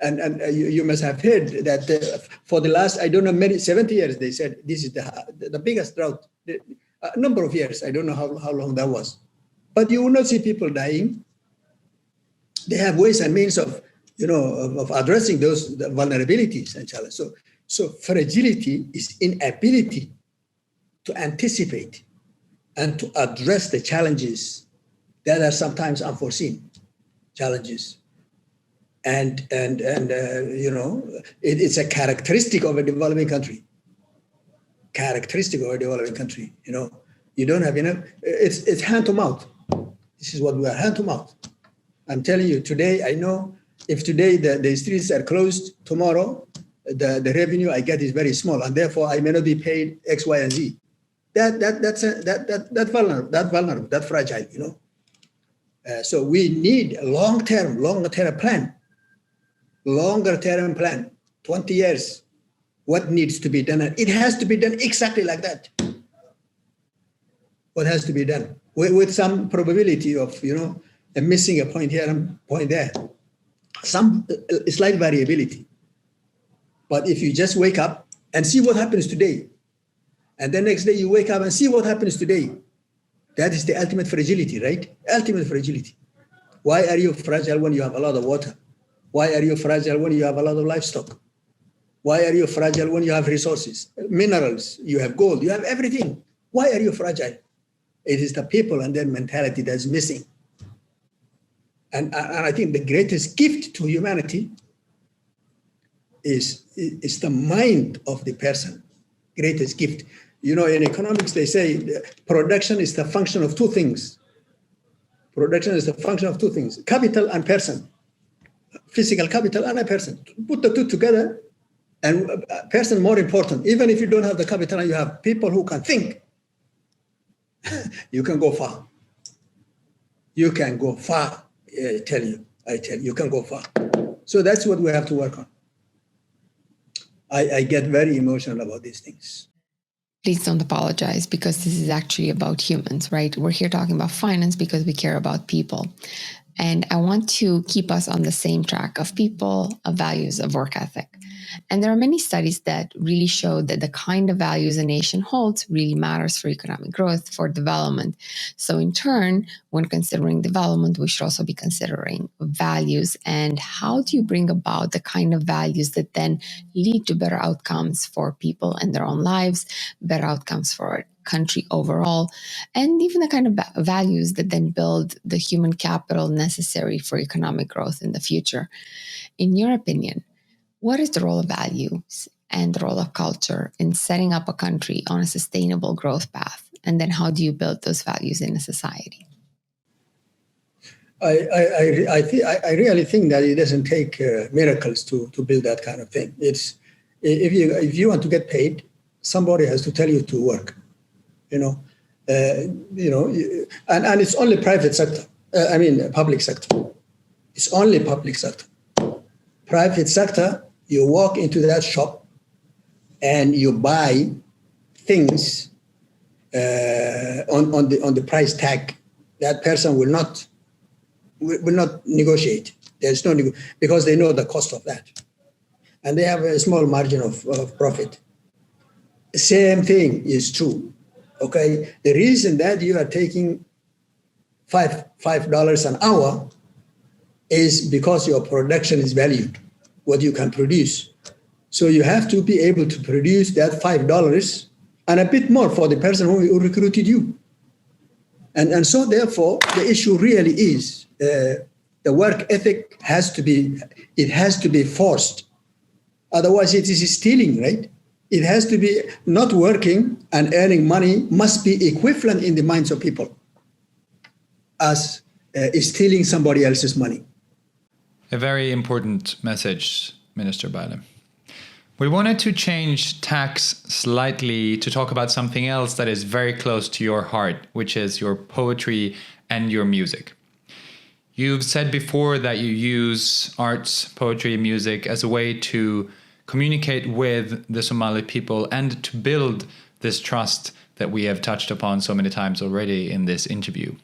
and you must have heard that for the last 70 years they said this is the biggest drought. A number of years, I don't know how long that was, but you will not see people dying. They have ways and means of addressing those vulnerabilities and challenges. So fragility is inability to anticipate and to address the challenges that are sometimes unforeseen challenges. And it's a characteristic of a developing country. You don't have enough. It's hand to mouth. This is what we are, hand to mouth. I'm telling you today. I know if today the streets are closed, tomorrow the revenue I get is very small, and therefore I may not be paid X, Y, and Z. That's vulnerable, that fragile. So we need a longer term plan, 20 years. What needs to be done? And it has to be done exactly like that. What has to be done with some probability of missing a point here and point there, some slight variability. But if you just wake up and see what happens today, and the next day you wake up and see what happens today, that is the ultimate fragility, right? Ultimate fragility. Why are you fragile when you have a lot of water? Why are you fragile when you have a lot of livestock? Why are you fragile when you have resources, minerals, you have gold, you have everything? Why are you fragile? It is the people and their mentality that's missing. And I think the greatest gift to humanity is the mind of the person. Greatest gift. In economics, they say production is the function of two things. Capital and person. Physical capital and a person. Put the two together, and a person more important. Even if you don't have the capital and you have people who can think, you can go far. You can go far. I tell you, you can go far. So that's what we have to work on. I get very emotional about these things. Please don't apologize, because this is actually about humans, right? We're here talking about finance because we care about people. And I want to keep us on the same track of people, of values, of work ethic. And there are many studies that really show that the kind of values a nation holds really matters for economic growth, for development. So in turn, when considering development, we should also be considering values. And how do you bring about the kind of values that then lead to better outcomes for people and their own lives, better outcomes for a country overall, and even the kind of values that then build the human capital necessary for economic growth in the future? In your opinion, what is the role of values and the role of culture in setting up a country on a sustainable growth path? And then how do you build those values in a society? I really think that it doesn't take miracles to build that kind of thing. It's if you want to get paid, somebody has to tell you to work. And it's only private sector. Public sector. It's only public sector. Private sector, you walk into that shop and you buy things on the price tag, that person will not negotiate. There's no because they know the cost of that, and they have a small margin of profit. Same thing is true. Okay, the reason that you are taking $5 an hour is because your production is valued, what you can produce. So you have to be able to produce that $5 and a bit more for the person who recruited you. And so therefore, the issue really is the work ethic has to be forced. Otherwise, it is stealing, right? It has to be not working and earning money must be equivalent in the minds of people as stealing somebody else's money. A very important message, Minister Beileh. We wanted to change tax slightly to talk about something else that is very close to your heart, which is your poetry and your music. You've said before that you use arts, poetry, and music as a way to communicate with the Somali people and to build this trust that we have touched upon so many times already in this interview.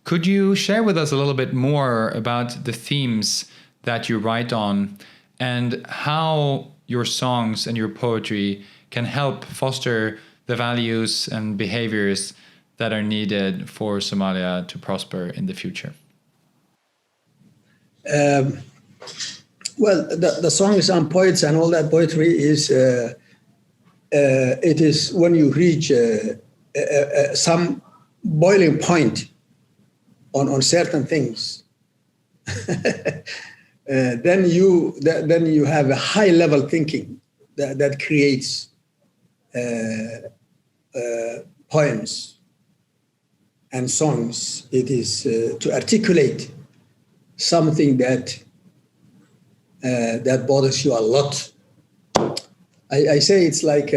Could you share with us a little bit more about the themes that you write on and how your songs and your poetry can help foster the values and behaviors that are needed for Somalia to prosper in the future? Well, the songs and poets and all that poetry is, it is when you reach some boiling point on certain things, then you have a high level thinking that creates poems and songs. It is to articulate something that bothers you a lot. I say it's like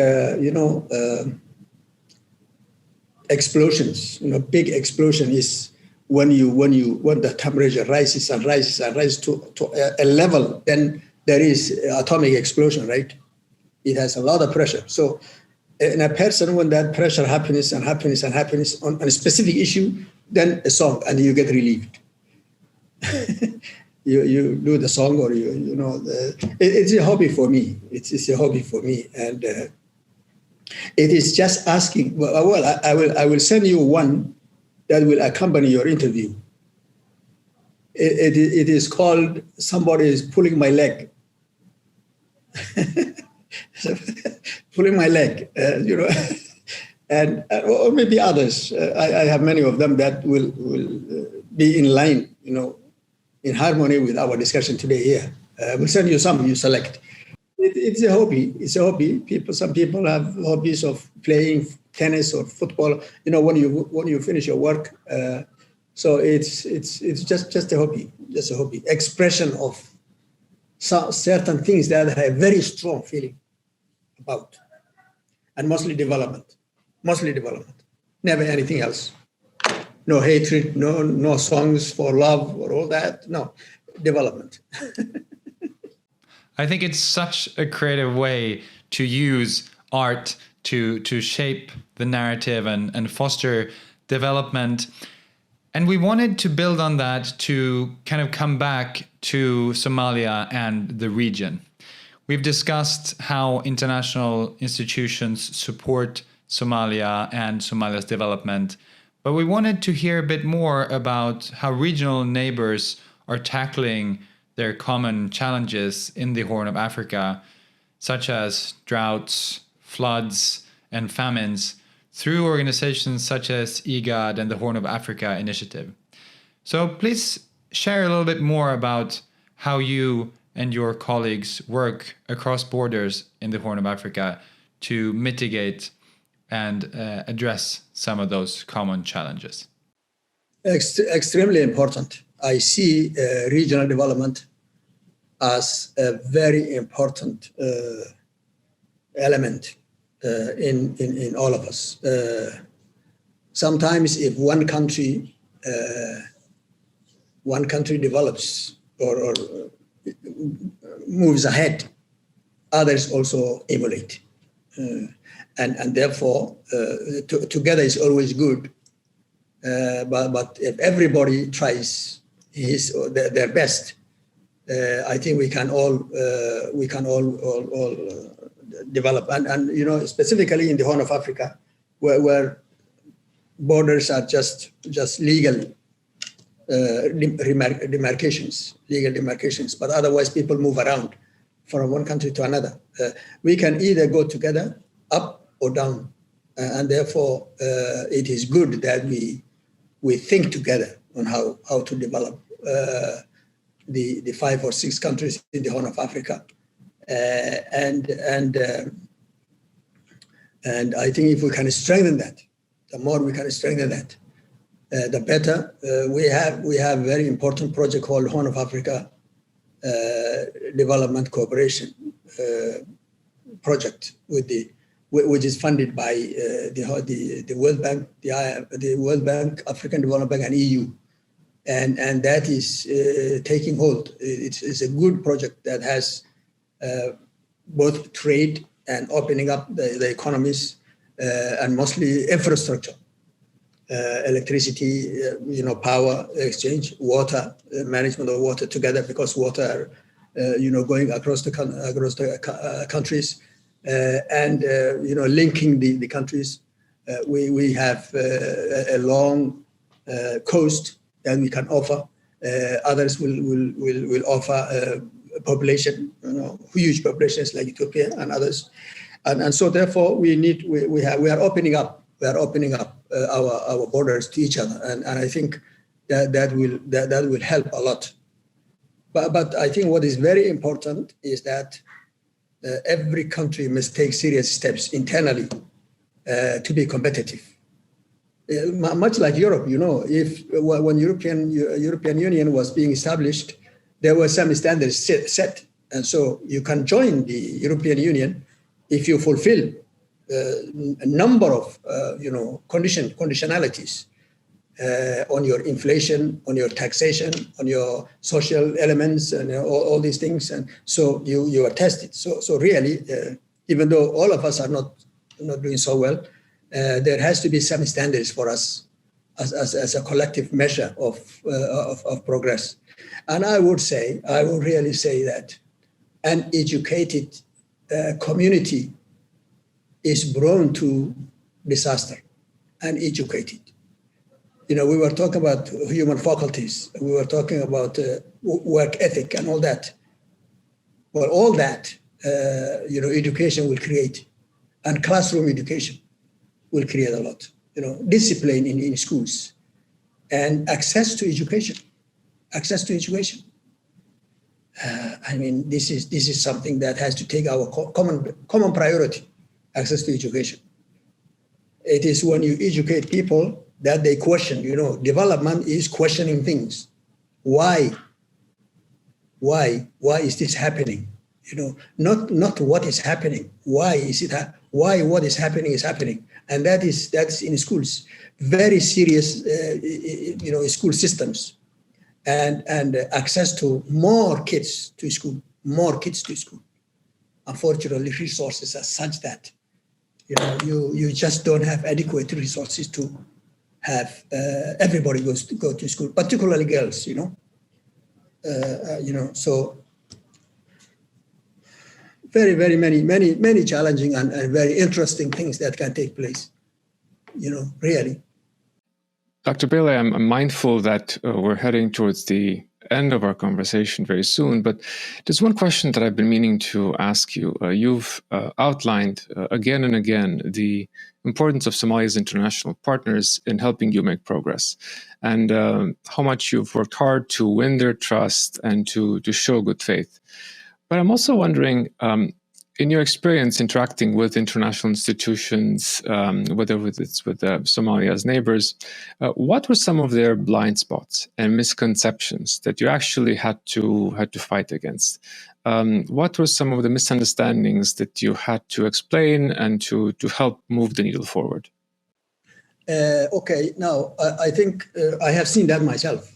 explosions. Big explosion is when the temperature rises and rises and rises to a level, then there is atomic explosion, right? It has a lot of pressure. So in a person, when that pressure happens and happens and happens on a specific issue, then a song, and you get relieved. You do the song, or it's a hobby for me. It's a hobby for me, and it is just asking. Well, I will send you one that will accompany your interview. It is called "Somebody is Pulling My Leg." Pulling my leg, and or maybe others. I have many of them that will be in line, in harmony with our discussion today here. We'll send you some, you select. It's a hobby. It's a hobby. Some people have hobbies of playing tennis or football. When you finish your work. So it's just a hobby. Just a hobby. Expression of certain things that I have very strong feeling about, and mostly development. Never anything else. No hatred, no songs for love or all that. No, development. I think it's such a creative way to use art to shape the narrative and foster development. And we wanted to build on that to kind of come back to Somalia and the region. We've discussed how international institutions support Somalia and Somalia's development, but we wanted to hear a bit more about how regional neighbors are tackling their common challenges in the Horn of Africa, such as droughts, floods, and famines, through organizations such as IGAD and the Horn of Africa Initiative. So please share a little bit more about how you and your colleagues work across borders in the Horn of Africa to mitigate and address some of those common challenges. Extremely important. I see regional development as a very important element in all of us. Sometimes if one country develops or moves ahead, others also emulate. And therefore, together is always good. But if everybody tries their best, I think we can all develop. And you know, specifically in the Horn of Africa, where borders are just legal demarcations, but otherwise people move around from one country to another. We can either go together, up or down, and therefore it is good that we think together on how to develop the 5 or 6 countries in the Horn of Africa, and I think if we can strengthen that, the more we can strengthen that, the better. We have a very important project called Horn of Africa Development Cooperation project which is funded by the World Bank, the World Bank, African Development Bank, and EU, and that is taking hold. It's a good project that has both trade and opening up the economies, and mostly infrastructure. Electricity, power exchange, water, management of water together, because water, going across the countries, and linking the countries. We have a long coast that we can offer. Others will offer population, huge populations like Ethiopia and others, and so therefore we are opening up. We are opening up our borders to each other, and I think that will help a lot. But I think what is very important is that every country must take serious steps internally to be competitive. Much like Europe, when European Union was being established, there were some standards set, and so you can join the European Union if you fulfill a number of conditionalities on your inflation, on your taxation, on your social elements, and all these things, and so you are tested. So really, even though all of us are not doing so well, there has to be some standards for us as a collective measure of progress. And I would really say that an educated community is prone to disaster. Uneducated. We were talking about human faculties. We were talking about work ethic and all that. Well, all that, education will create, and classroom education will create a lot. Discipline in schools, and access to education. This is something that has to take our common priority. Access to education. It is when you educate people that they question. Development is questioning things. Why is this happening? Not what is happening. Why is it? Why what is happening is happening, and that's in schools. Very serious, school systems, and access to more kids to school. Unfortunately, resources are such that you just don't have adequate resources to have everybody go to school, particularly girls. So very, very many challenging and very interesting things that can take place. Really. Dr. Beileh, I'm mindful that we're heading towards the end of our conversation very soon, but there's one question that I've been meaning to ask you. You've outlined again and again the importance of Somalia's international partners in helping you make progress, and how much you've worked hard to win their trust and to show good faith. But I'm also wondering, in your experience interacting with international institutions, whether it's with Somalia's neighbors, what were some of their blind spots and misconceptions that you actually had to fight against? What were some of the misunderstandings that you had to explain and to help move the needle forward? Okay, now I think I have seen that myself.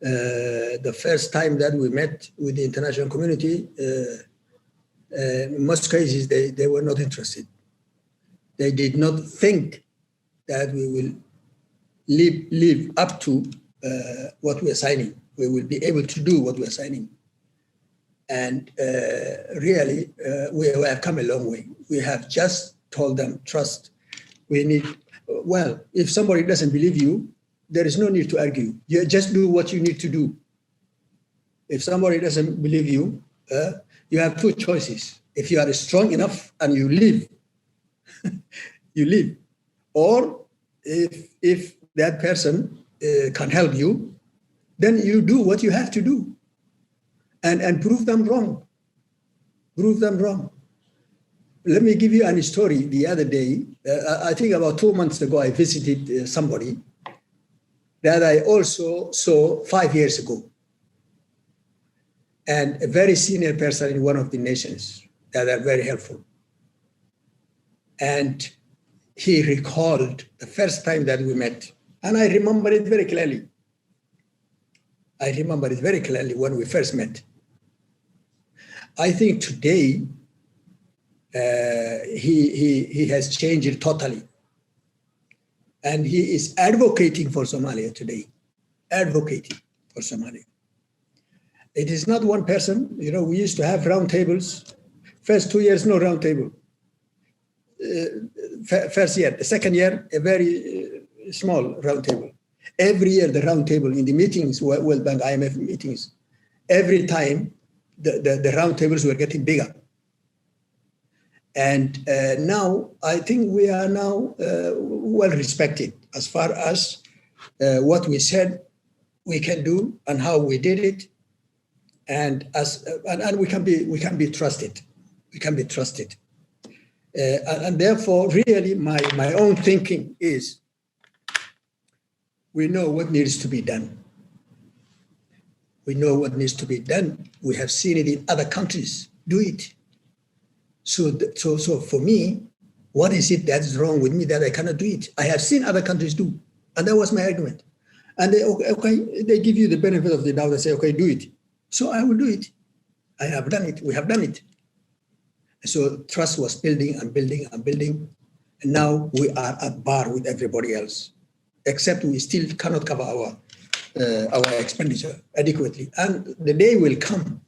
The first time that we met with the international community, In most cases, they were not interested. They did not think that we will live up to what we are signing. We will be able to do what we are signing. And really, we have come a long way. We have just told them, trust. We need, well, if somebody doesn't believe you, there is no need to argue. You just do what you need to do. If somebody doesn't believe you, you have two choices. If you are strong enough and you live, you live. Or if that person can help you, then you do what you have to do and prove them wrong. Prove them wrong. Let me give you a story. The other day, I think about 2 months ago, I visited somebody that I also saw 5 years ago. And a very senior person in one of the nations that are very helpful. And he recalled the first time that we met. And I remember it very clearly. I remember it very clearly when we first met. I think today, he has changed totally. And he is advocating for Somalia today. Advocating for Somalia. It is not one person. You know, we used to have round tables. First 2 years, no round table. First year. The second year, a very small round table. Every year, the round table in the meetings, World Bank, IMF meetings, every time the round tables were getting bigger. And now, I think we are now well respected as far as what we said we can do and how we did it. And we can be trusted. We can be trusted. And therefore, really, my own thinking is, we know what needs to be done. We know what needs to be done. We have seen it in other countries. Do it. So for me, what is it that's wrong with me that I cannot do it? I have seen other countries do, and that was my argument. And they give you the benefit of the doubt and say, okay, do it. So I will do it. I have done it. We have done it. So trust was building and building and building. And now we are at par with everybody else, except we still cannot cover our expenditure adequately. And the day will come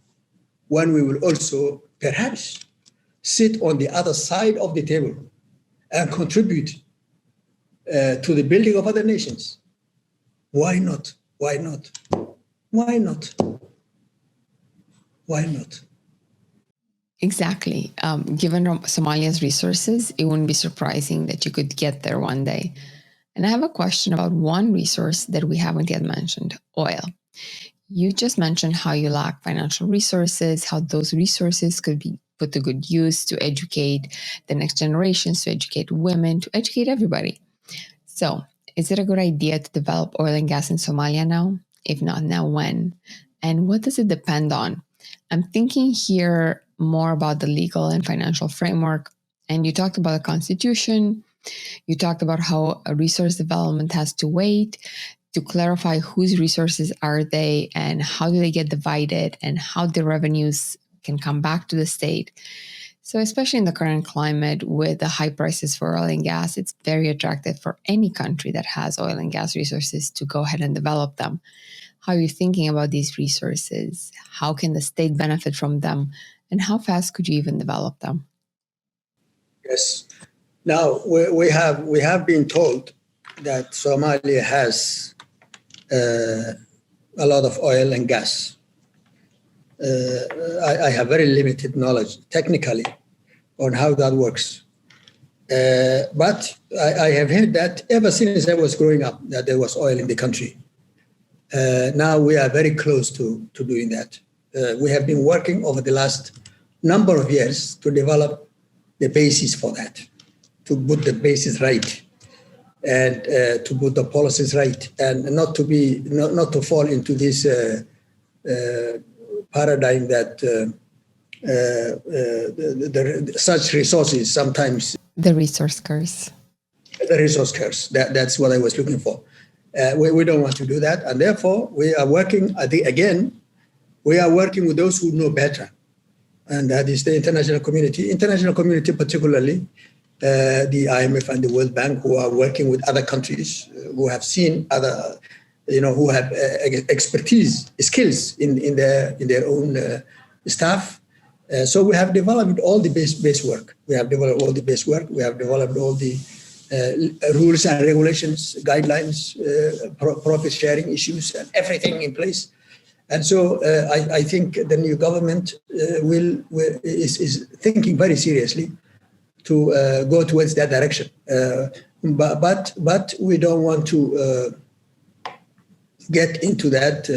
when we will also perhaps sit on the other side of the table and contribute to the building of other nations. Why not? Why not? Why not? Why not? Exactly. Given Somalia's resources, it wouldn't be surprising that you could get there one day. And I have a question about one resource that we haven't yet mentioned, oil. You just mentioned how you lack financial resources, how those resources could be put to good use to educate the next generations, to educate women, to educate everybody. So, is it a good idea to develop oil and gas in Somalia now? If not now, when? And what does it depend on? I'm thinking here more about the legal and financial framework. And you talked about the constitution. You talked about how a resource development has to wait to clarify whose resources are they and how do they get divided and how the revenues can come back to the state. So especially in the current climate with the high prices for oil and gas, it's very attractive for any country that has oil and gas resources to go ahead and develop them. How are you thinking about these resources? How can the state benefit from them? And how fast could you even develop them? Yes. Now, we have been told that Somalia has a lot of oil and gas. I have very limited knowledge technically on how that works. But I have heard that ever since I was growing up, that there was oil in the country. Now we are very close to doing that. We have been working over the last number of years to develop the basis for that, to put the basis right, and to put the policies right, and not to fall into this paradigm that such resources sometimes. The resource curse. The resource curse. That's what I was looking for. We don't want to do that, and therefore we are working. We are working with those who know better, and that is the international community. International community, particularly the IMF and the World Bank, who are working with other countries, who have seen other, who have expertise, skills in their own staff. So we have developed all the base work. We have developed all the rules and regulations, guidelines, profit sharing issues, and everything in place. And so I think the new government is thinking very seriously to go towards that direction. But we don't want to get into that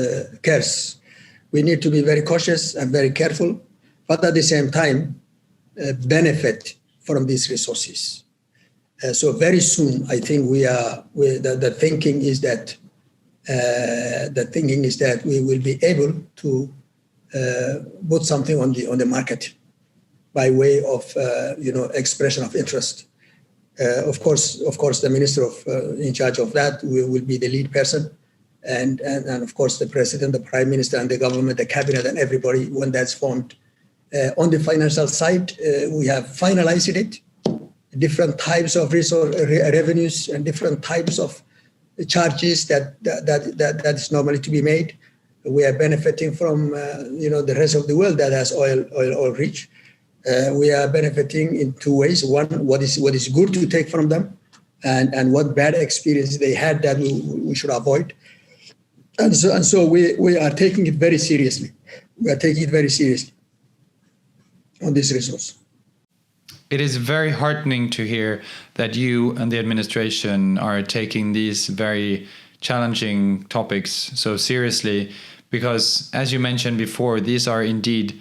curse. We need to be very cautious and very careful, but at the same time benefit from these resources. So very soon, I think the thinking is that we will be able to put something on the market by way of expression of interest. Of course, the minister in charge of that will be the lead person, and of course the president, the prime minister, and the government, the cabinet, and everybody when that's formed. On the financial side, we have finalized it. Different types of revenues and different types of charges that is normally to be made. We are benefiting from the rest of the world that has oil rich. We are benefiting in two ways. One, what is good to take from them, and what bad experience they had that we should avoid. And so we are taking it very seriously. We are taking it very seriously on this resource. It is very heartening to hear that you and the administration are taking these very challenging topics so seriously, because as you mentioned before, these are indeed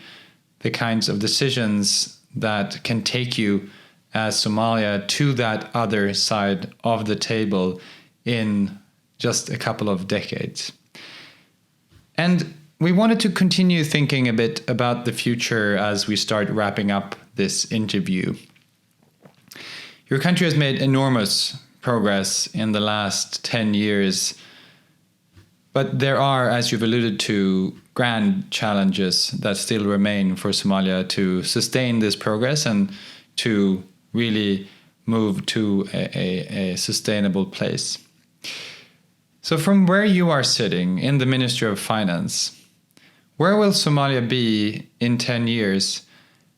the kinds of decisions that can take you as Somalia to that other side of the table in just a couple of decades. And we wanted to continue thinking a bit about the future as we start wrapping up this interview. Your country has made enormous progress in the last 10 years, but there are, as you've alluded to, grand challenges that still remain for Somalia to sustain this progress and to really move to a sustainable place. So from where you are sitting in the Ministry of Finance, where will Somalia be in 10 years?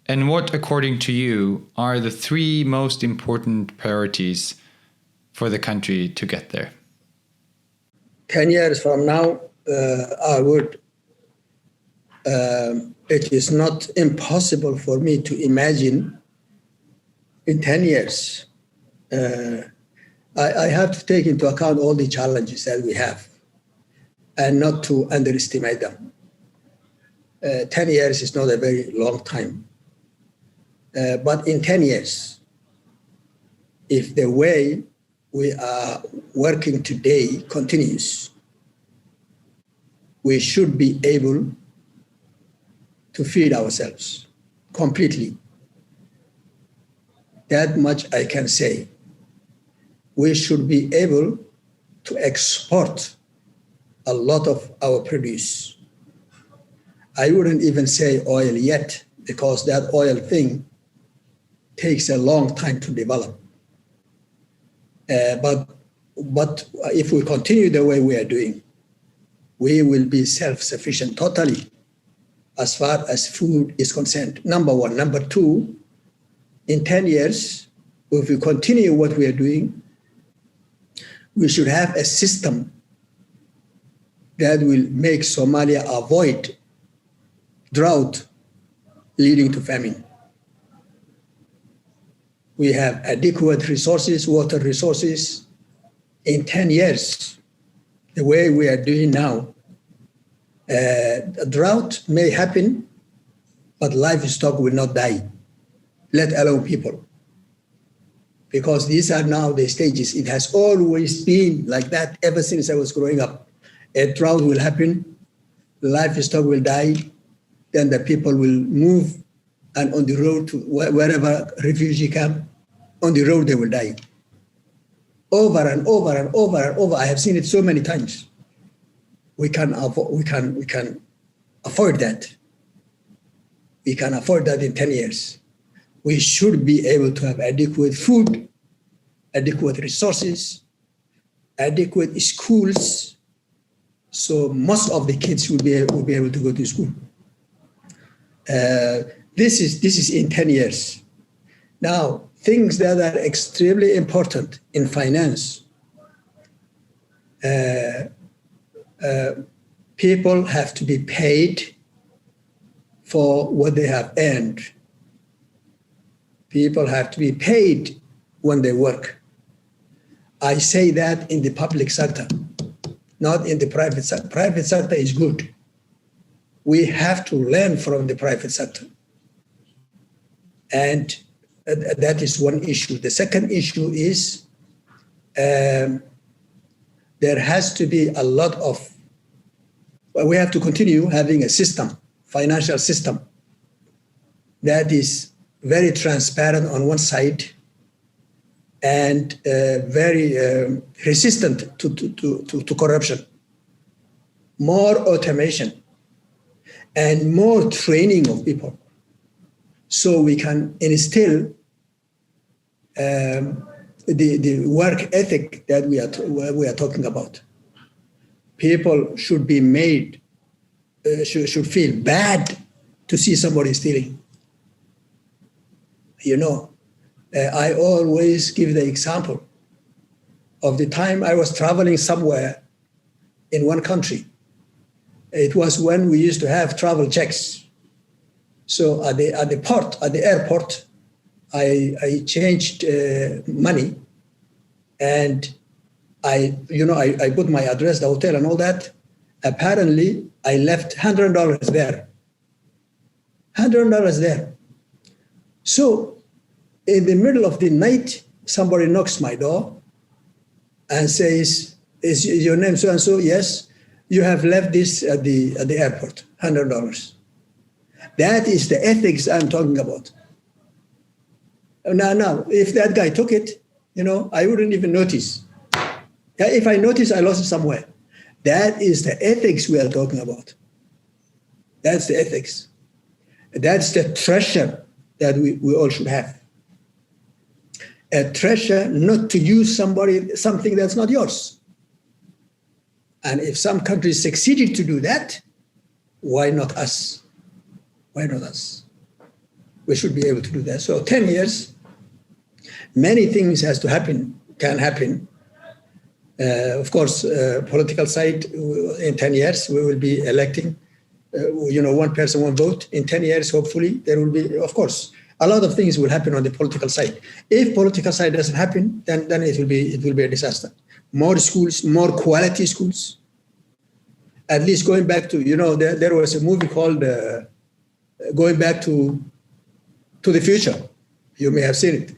And what, according to you, are the three most important priorities for the country to get there? 10 years from now, it is not impossible for me to imagine in 10 years. I have to take into account all the challenges that we have and not to underestimate them. 10 years is not a very long time. But in 10 years, if the way we are working today continues, we should be able to feed ourselves completely. That much I can say. We should be able to export a lot of our produce. I wouldn't even say oil yet, because that oil thing takes a long time to develop. But if we continue the way we are doing, we will be self-sufficient totally as far as food is concerned. Number one. Number two, in 10 years, if we continue what we are doing, we should have a system that will make Somalia avoid drought leading to famine. We have adequate resources, water resources. In 10 years, the way we are doing now, a drought may happen, but livestock will not die, let alone people. Because these are now the stages. It has always been like that ever since I was growing up. A drought will happen, livestock will die, then the people will move, and on the road to wherever refugee camp, on the road they will die. Over and over and over and over. I have seen it so many times. We can afford that. We can afford that in 10 years. We should be able to have adequate food, adequate resources, adequate schools, so most of the kids will be able to go to school. This is in 10 years. Now, things that are extremely important in finance. People have to be paid for what they have earned. People have to be paid when they work. I say that in the public sector, not in the private sector. Private sector is good. We have to learn from the private sector. And that is one issue. The second issue is there has to be a lot of, we have to continue having a system, financial system, that is very transparent on one side and very resistant to corruption. More automation and more training of people, so we can instill the work ethic that we are talking about. People should be made, should feel bad to see somebody stealing. You know, I always give the example of the time I was traveling somewhere in one country. It was when we used to have travel checks. So at the airport, I changed money, and I put my address, the hotel, and all that. Apparently, I left $100 there. $100 there. So in the middle of the night, somebody knocks my door and says, "Is your name so and so?" "Yes." "You have left this at the airport, $100. That is the ethics I'm talking about. Now, if that guy took it, I wouldn't even notice. If I notice, I lost it somewhere. That is the ethics we are talking about. That's the ethics. That's the treasure that we all should have. A treasure not to use something that's not yours. And if some countries succeeded to do that, why not us? Why not us? We should be able to do that. So 10 years, many things can happen. Of course, political side, in 10 years, we will be electing, one person, one vote. In 10 years, hopefully, there will be, of course, a lot of things will happen on the political side. If political side doesn't happen, then it will be a disaster. More schools, more quality schools. At least going back to, there was a movie called Going Back to the Future. You may have seen it.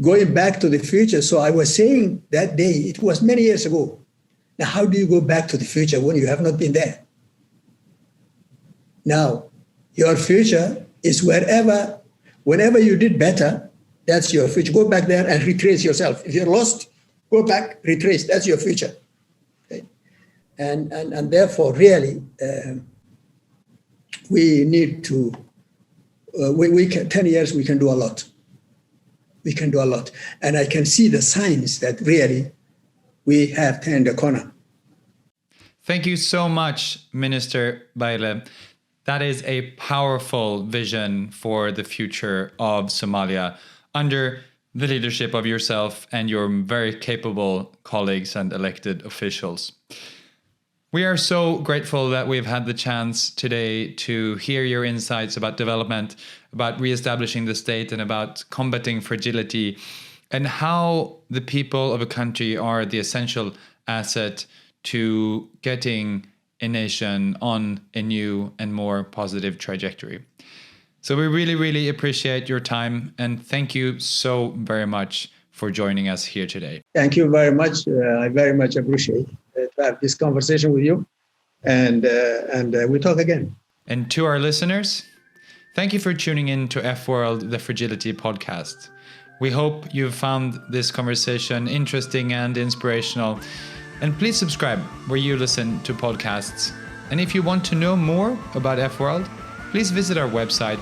Going back to the future. So I was saying that day, it was many years ago. Now, how do you go back to the future when you have not been there? Now, your future is whenever you did better, that's your future. Go back there and retrace yourself. If you're lost, go back, retrace. That's your future. Okay? And therefore, really, we need to, 10 years, we can do a lot. We can do a lot. And I can see the signs that really we have turned a corner. Thank you so much, Minister Beileh. That is a powerful vision for the future of Somalia under the leadership of yourself and your very capable colleagues and elected officials. We are so grateful that we've had the chance today to hear your insights about development, about reestablishing the state, and about combating fragility, and how the people of a country are the essential asset to getting a nation on a new and more positive trajectory. So we really, really appreciate your time, and thank you so very much for joining us here today. Thank you very much. I very much appreciate to have this conversation with you, and we talk again. And to our listeners, thank you for tuning in to F-World, the Fragility podcast. We hope you've found this conversation interesting and inspirational. And please subscribe where you listen to podcasts. And if you want to know more about F-World, please visit our website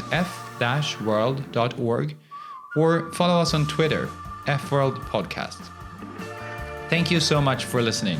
f-world.org or follow us on Twitter, fworldpodcast. Thank you so much for listening.